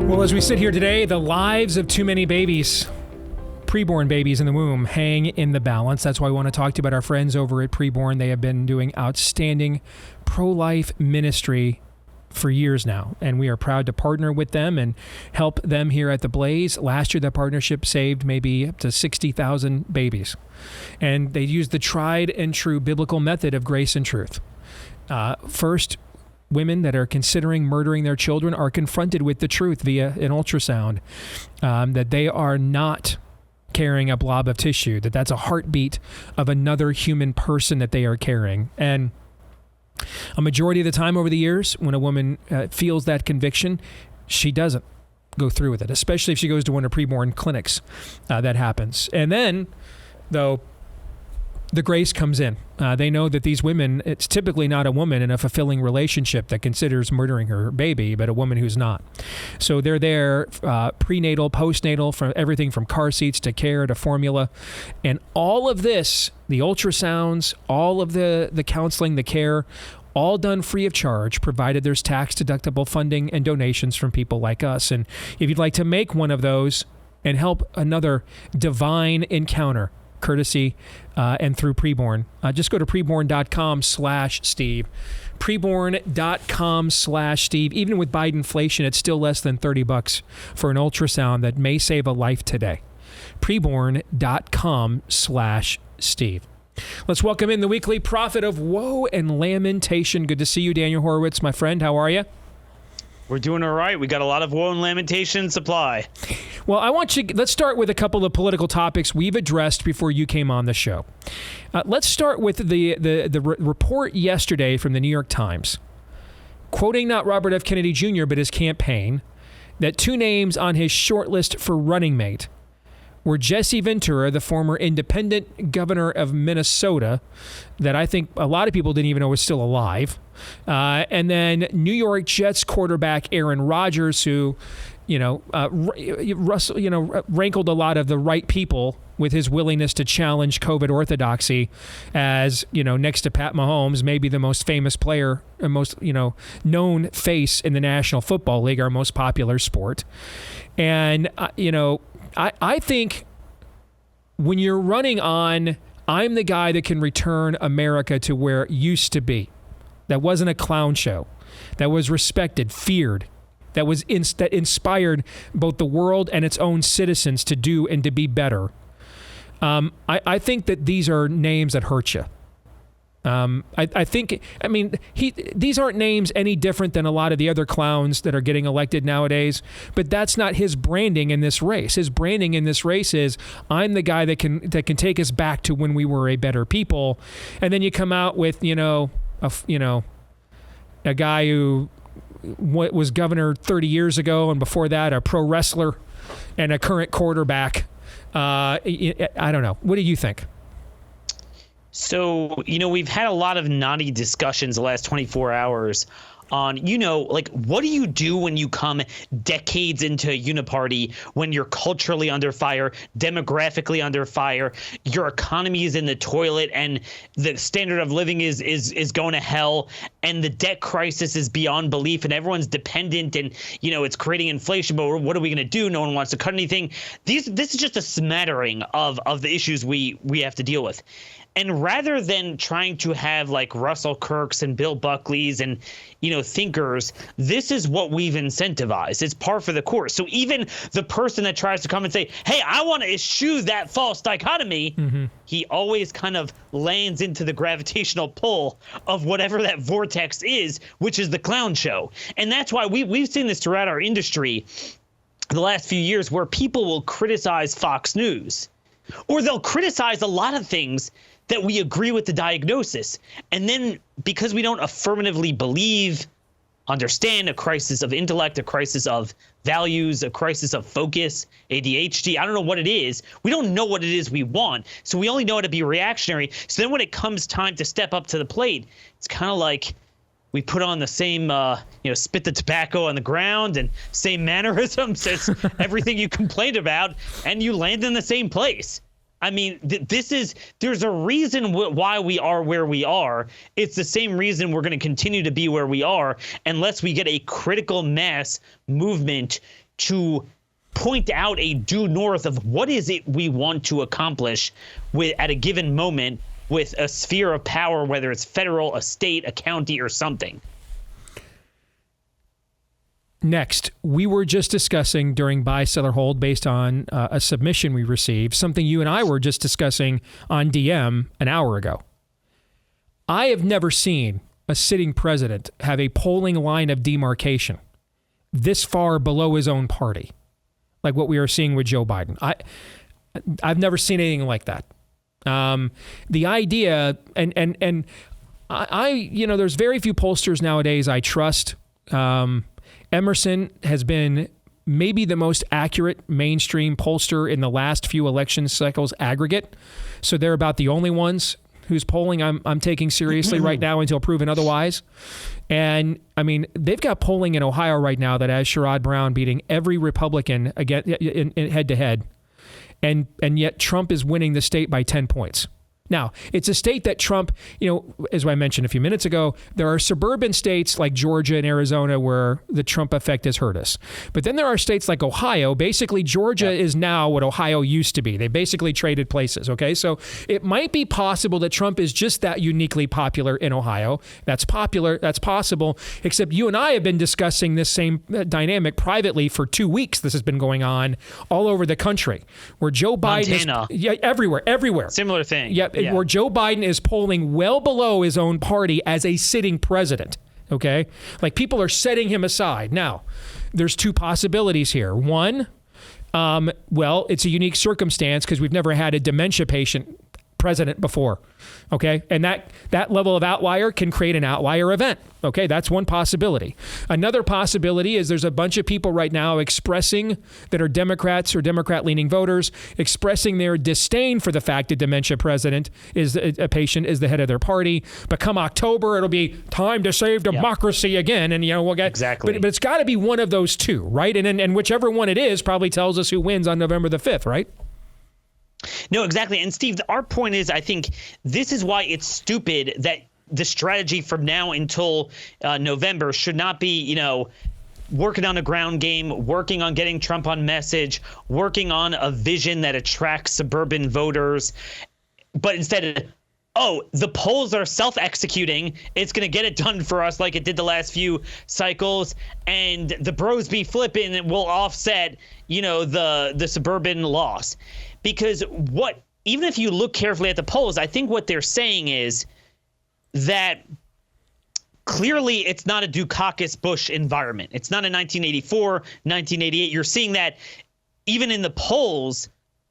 Well, as we sit here today, the lives of too many babies, preborn babies in the womb, hang in the balance. That's why I want to talk to you about our friends over at Preborn. They have been doing outstanding pro-life ministry for years now, and we are proud to partner with them and help them here at The Blaze. Last year, that partnership saved maybe up to 60,000 babies, and they used the tried and true biblical method of grace and truth. First, women that are considering murdering their children are confronted with the truth via an ultrasound, that they are not carrying a blob of tissue, that's a heartbeat of another human person that they are carrying. And a majority of the time over the years, when a woman feels that conviction, she doesn't go through with it, especially if she goes to one of preborn clinics. That happens. And then, though, the grace comes in. They know that these women, it's typically not a woman in a fulfilling relationship that considers murdering her baby, but a woman who's not. So they're there prenatal, postnatal, from everything from car seats to care to formula. And all of this, the ultrasounds, all of the counseling, the care, all done free of charge, provided there's tax-deductible funding and donations from people like us. And if you'd like to make one of those and help another divine encounter, courtesy and through Preborn, just go to preborn.com/Steve. Preborn.com/Steve. Even with Bidenflation, it's still less than $30 for an ultrasound that may save a life today. Preborn.com/Steve. Let's welcome in the weekly prophet of woe and lamentation. Good to see you, Daniel Horowitz, my friend. How are you? We're doing all right. We got a lot of woe and lamentation supply. Well, let's start with a couple of political topics we've addressed before you came on the show. Let's start with the report yesterday from the New York Times, quoting not Robert F. Kennedy Jr., but his campaign, that two names on his shortlist for running mate were Jesse Ventura, the former independent governor of Minnesota, that I think a lot of people didn't even know was still alive, and then New York Jets quarterback Aaron Rodgers, who, rankled a lot of the right people with his willingness to challenge COVID orthodoxy, as, next to Pat Mahomes, maybe the most famous player, or most, known face in the National Football League, our most popular sport. And, I think when you're running on, I'm the guy that can return America to where it used to be, that wasn't a clown show, that was respected, feared, that was that inspired both the world and its own citizens to do and to be better. I think that these are names that hurt you. These aren't names any different than a lot of the other clowns that are getting elected nowadays, but that's not his branding in this race. His branding in this race is, I'm the guy that can take us back to when we were a better people. And then you come out with, a guy who was governor 30 years ago, and before that, a pro wrestler and a current quarterback. I don't know. What do you think? So, we've had a lot of naughty discussions the last 24 hours on, what do you do when you come decades into a uniparty, when you're culturally under fire, demographically under fire, your economy is in the toilet, and the standard of living is going to hell, and the debt crisis is beyond belief, and everyone's dependent, and, it's creating inflation, but what are we going to do? No one wants to cut anything. This is just a smattering of the issues we have to deal with. And rather than trying to have like Russell Kirks and Bill Buckleys and, thinkers, this is what we've incentivized. It's par for the course. So even the person that tries to come and say, hey, I want to eschew that false dichotomy, he always kind of lands into the gravitational pull of whatever that vortex is, which is the clown show. And that's why we've seen this throughout our industry the last few years, where people will criticize Fox News, or they'll criticize a lot of things that we agree with the diagnosis. And then because we don't affirmatively believe, understand a crisis of intellect, a crisis of values, a crisis of focus, ADHD, I don't know what it is. We don't know what it is we want. So we only know how to be reactionary. So then when it comes time to step up to the plate, it's kind of like we put on the same, spit the tobacco on the ground and same mannerisms as everything you complained about, and you land in the same place. I mean, there's a reason why we are where we are. It's the same reason we're going to continue to be where we are unless we get a critical mass movement to point out a due north of what is it we want to accomplish at a given moment with a sphere of power, whether it's federal, a state, a county, or something. Next, we were just discussing during Buy, Sell, or Hold, based on a submission we received, something you and I were just discussing on DM an hour ago. I have never seen a sitting president have a polling line of demarcation this far below his own party, like what we are seeing with Joe Biden. I've never seen anything like that. The idea, and I there's very few pollsters nowadays I trust. Emerson has been maybe the most accurate mainstream pollster in the last few election cycles aggregate. So they're about the only ones whose polling I'm taking seriously right now until proven otherwise. And I mean, they've got polling in Ohio right now that has Sherrod Brown beating every Republican again in head to head. And yet Trump is winning the state by 10 points. Now, it's a state that Trump, as I mentioned a few minutes ago, there are suburban states like Georgia and Arizona where the Trump effect has hurt us. But then there are states like Ohio. Basically, Georgia is now what Ohio used to be. They basically traded places, okay? So it might be possible that Trump is just that uniquely popular in Ohio. That's popular. That's possible. Except you and I have been discussing this same dynamic privately for 2 weeks. This has been going on all over the country where Joe Biden Montana. Everywhere. Similar thing. Yeah. Where Joe Biden is polling well below his own party as a sitting president, okay? Like, people are setting him aside. Now, there's two possibilities here. One, it's a unique circumstance because we've never had a dementia patient president before. Okay. And that level of outlier can create an outlier event. Okay. That's one possibility. Another possibility is there's a bunch of people right now expressing that are Democrats or Democrat-leaning voters expressing their disdain for the fact that dementia president is a patient is the head of their party. But come October, it'll be time to save democracy again. And, we'll get exactly. But it's got to be one of those two, right? And whichever one it is probably tells us who wins on November the 5th, right? No, exactly. And Steve, our point is, I think this is why it's stupid that the strategy from now until November should not be, working on a ground game, working on getting Trump on message, working on a vision that attracts suburban voters. But instead, the polls are self-executing. It's going to get it done for us like it did the last few cycles. And the bros be flipping will offset, the suburban loss. Because even if you look carefully at the polls, I think what they're saying is that clearly it's not a Dukakis-Bush environment. It's not a 1984, 1988. You're seeing that even in the polls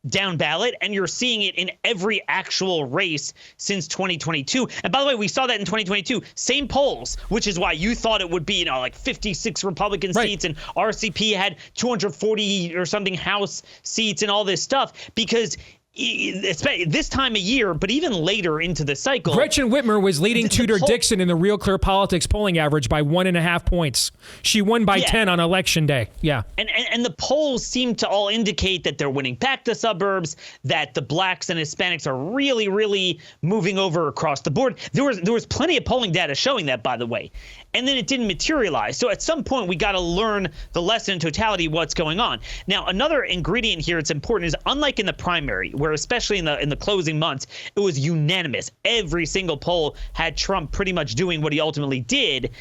down ballot, and you're seeing it in every actual race since 2022. And by the way, we saw that in 2022, same polls, which is why you thought it would be, like 56 Republican seats, and RCP had 240 or something House seats and all this stuff, because this time of year, but even later into the cycle, Gretchen Whitmer was leading Tudor Dixon in the Real Clear Politics polling average by 1.5 points. She won by 10 on election day. Yeah. And the polls seem to all indicate that they're winning back the suburbs, that the blacks and Hispanics are really, really moving over across the board. There was plenty of polling data showing that, by the way. And then it didn't materialize. So at some point, we got to learn the lesson in totality, what's going on. Now, another ingredient here that's important is, unlike in the primary, where especially in the closing months, it was unanimous. Every single poll had Trump pretty much doing what he ultimately did.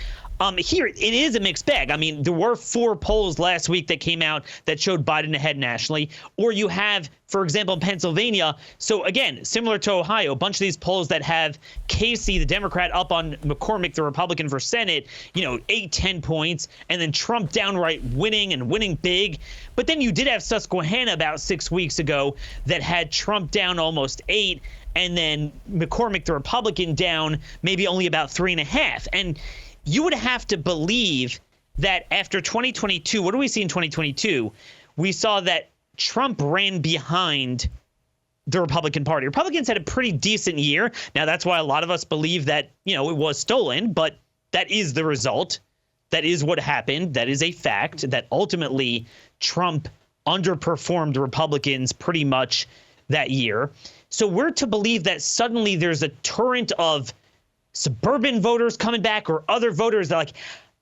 Here, it is a mixed bag. I mean, there were 4 polls last week that came out that showed Biden ahead nationally. Or you have, for example, in Pennsylvania. So again, similar to Ohio, a bunch of these polls that have Casey, the Democrat, up on McCormick, the Republican, for Senate, 8-10 points, and then Trump downright winning and winning big. But then you did have Susquehanna about 6 weeks ago that had Trump down almost 8, and then McCormick, the Republican, down maybe only about 3.5. And you would have to believe that after 2022, what do we see in 2022? We saw that Trump ran behind the Republican Party. Republicans had a pretty decent year. Now, that's why a lot of us believe that, it was stolen, but that is the result. That is what happened. That is a fact, that ultimately Trump underperformed the Republicans pretty much that year. So we're to believe that suddenly there's a torrent of suburban voters coming back, or other voters that are like,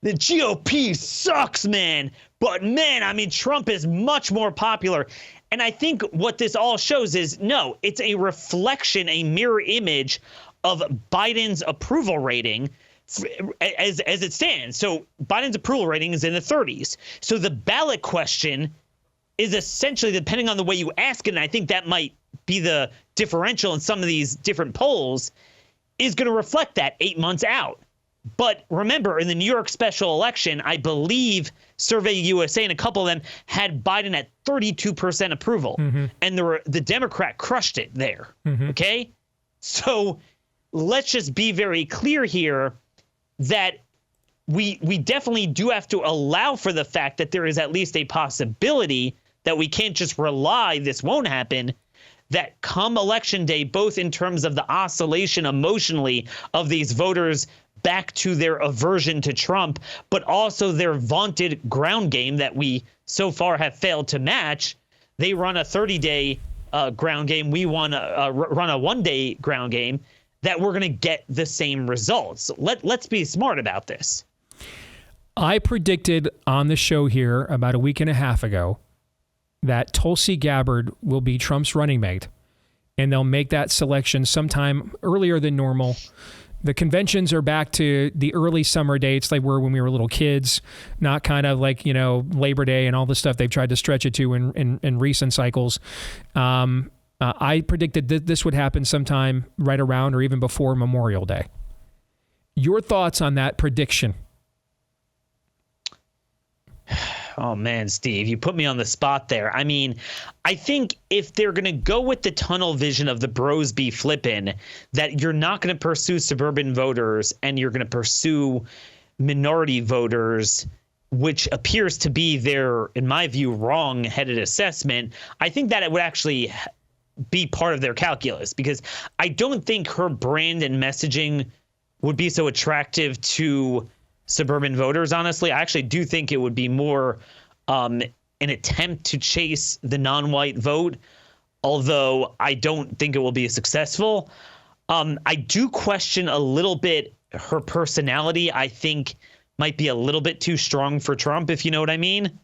the GOP sucks, man. But man, I mean, Trump is much more popular. And I think what this all shows is, no, it's a reflection, a mirror image of Biden's approval rating as it stands. So Biden's approval rating is in the 30s. So the ballot question is essentially, depending on the way you ask it, and I think that might be the differential in some of these different polls, is going to reflect that 8 months out. But remember, in the New York special election, I believe Survey USA and a couple of them had Biden at 32% approval. Mm-hmm. And the Democrat crushed it there. Mm-hmm. Okay? So let's just be very clear here that we definitely do have to allow for the fact that there is at least a possibility that we can't just rely, this won't happen, that come election day, both in terms of the oscillation emotionally of these voters back to their aversion to Trump, but also their vaunted ground game that we so far have failed to match. They run a 30-day ground game. We run a one-day ground game, that we're going to get the same results. Let's be smart about this. I predicted on the show here about a week and a half ago that Tulsi Gabbard will be Trump's running mate, and they'll make that selection sometime earlier than normal. The conventions are back to the early summer dates they were when we were little kids, not kind of like, Labor Day and all the stuff they've tried to stretch it to in recent cycles. I predicted that this would happen sometime right around or even before Memorial Day. Your thoughts on that prediction? Oh, man, Steve, you put me on the spot there. I mean, I think if they're going to go with the tunnel vision of the bros be flippin', that you're not going to pursue suburban voters and you're going to pursue minority voters, which appears to be their, in my view, wrong-headed assessment, I think that it would actually be part of their calculus, because I don't think her brand and messaging would be so attractive to suburban voters, honestly. I actually do think it would be more an attempt to chase the non-white vote, although I don't think it will be successful. I do question a little bit her personality. I think might be a little bit too strong for Trump, if you know what I mean.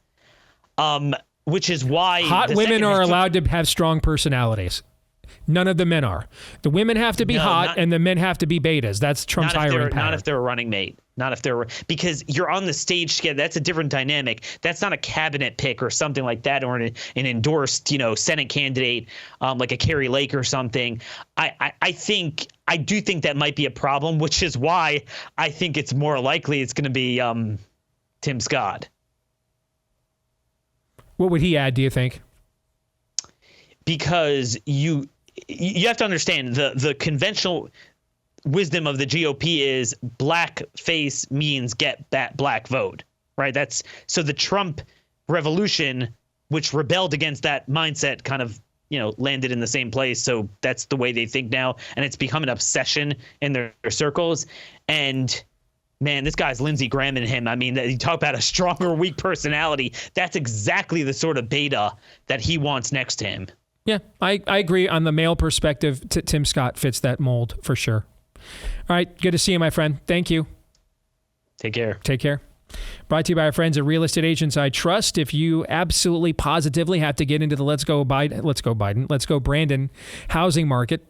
Which is why hot women are allowed to have strong personalities. None of the men are. The women have to be hot, and the men have to be betas. That's Trump's hiring pattern. Not if they're a running mate. Not if they're, because you're on the stage together. That's a different dynamic. That's not a cabinet pick or something like that, or an endorsed, Senate candidate like a Carrie Lake or something. I do think that might be a problem, which is why I think it's more likely it's going to be Tim Scott. What would he add, do you think? Because you have to understand the conventional wisdom of the GOP is black face means get that black vote, right? So the Trump revolution, which rebelled against that mindset, kind of, landed in the same place. So that's the way they think now. And it's become an obsession in their circles. And man, this guy's Lindsey Graham in him. I mean, you talk about a stronger, weak personality. That's exactly the sort of beta that he wants next to him. Yeah, I agree. On the male perspective, Tim Scott fits that mold for sure. All right, good to see you, my friend. Thank you. Take care. Take care. Brought to you by our friends at Real Estate Agents I Trust. If you absolutely positively have to get into the Let's Go Brandon housing market,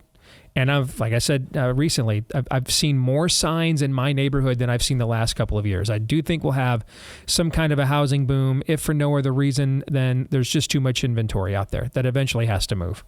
and like I said recently, I've seen more signs in my neighborhood than I've seen the last couple of years. I do think we'll have some kind of a housing boom, if for no other reason than there's just too much inventory out there that eventually has to move.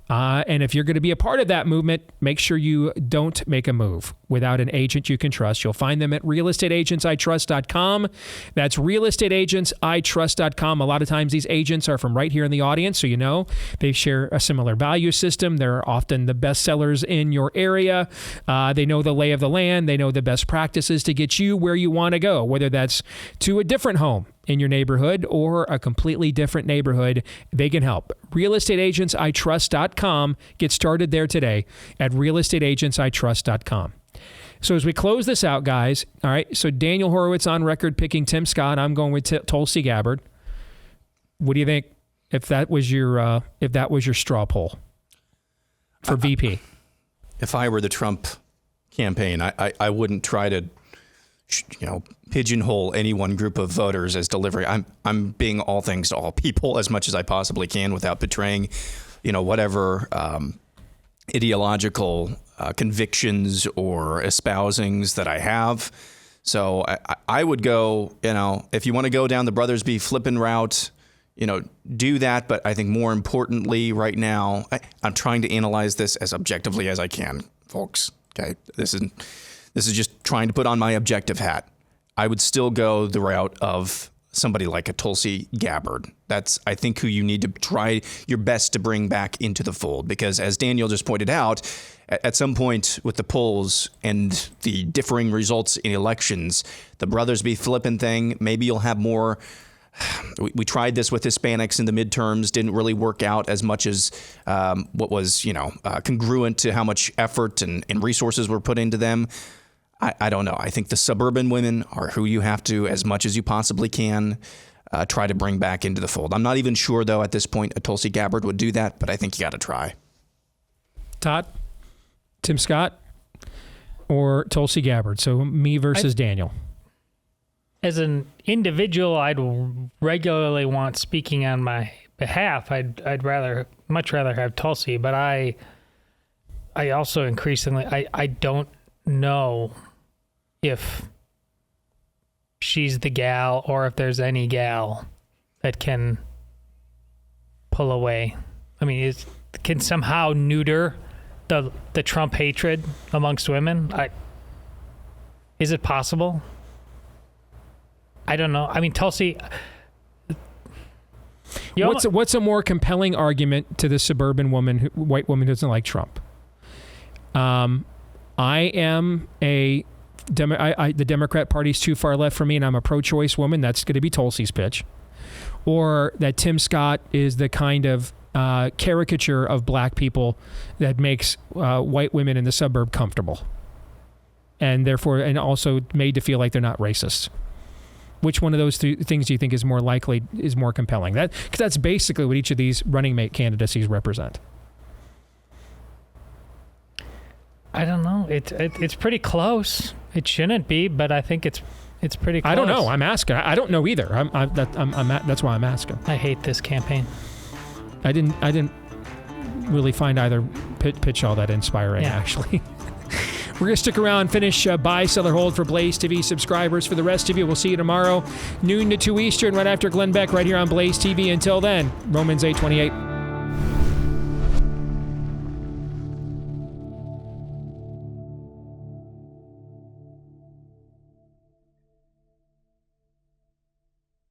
And if you're going to be a part of that movement, make sure you don't make a move without an agent you can trust. You'll find them at realestateagentsitrust.com. That's realestateagentsitrust.com. A lot of times these agents are from right here in the audience, so they share a similar value system. They're often the best sellers in your area. They know the lay of the land. They know the best practices to get you where you want to go, whether that's to a different home in your neighborhood or a completely different neighborhood. They can help. realestateagentsitrust.com. Get started there today at realestateagentsitrust.com. So as we close this out, guys, all right, so Daniel Horowitz on record picking Tim Scott. I'm going with Tulsi Gabbard. What do you think if that was your straw poll for VP? If I were the Trump campaign, I wouldn't try to pigeonhole any one group of voters as delivery. I'm being all things to all people as much as I possibly can without betraying, whatever ideological convictions or espousings that I have. So I would go, if you want to go down the Brothers Be Flippin' route, do that. But I think more importantly right now, I'm trying to analyze this as objectively as I can, folks. Okay. This is just trying to put on my objective hat. I would still go the route of somebody like a Tulsi Gabbard. That's, I think, who you need to try your best to bring back into the fold. Because as Daniel just pointed out, at some point with the polls and the differing results in elections, the Brothers Be Flippin' thing, maybe you'll have more. We tried this with Hispanics in the midterms, didn't really work out as much as what was, congruent to how much effort and resources were put into them. I don't know. I think the suburban women are who you have to, as much as you possibly can, try to bring back into the fold. I'm not even sure, though, at this point, a Tulsi Gabbard would do that, but I think you got to try. Todd, Tim Scott, or Tulsi Gabbard? So me versus Daniel. As an individual, I'd regularly want speaking on my behalf. I'd much rather have Tulsi, but I also increasingly I don't know if she's the gal or if there's any gal that can pull away. I mean, can somehow neuter the Trump hatred amongst women. Is it possible? I don't know. I mean, Tulsi, What's a more compelling argument to the suburban woman, white woman who doesn't like Trump? I am the Democrat Party's too far left for me, and I'm a pro-choice woman. That's going to be Tulsi's pitch. Or that Tim Scott is the kind of caricature of black people that makes white women in the suburb comfortable, and therefore, and also made to feel like they're not racist. Which one of those things do you think is more compelling? Because that's basically what each of these running mate candidacies represent. I don't know. It's pretty close. It shouldn't be, but I think it's pretty close. I don't know. I'm asking. I don't know either. That's why I'm asking. I hate this campaign. I didn't really find either pitch all that inspiring, actually. We're going to stick around, finish buy, sell, or hold for Blaze TV subscribers. For the rest of you, we'll see you tomorrow, noon to 2 Eastern, right after Glenn Beck, right here on Blaze TV. Until then, Romans 8:28.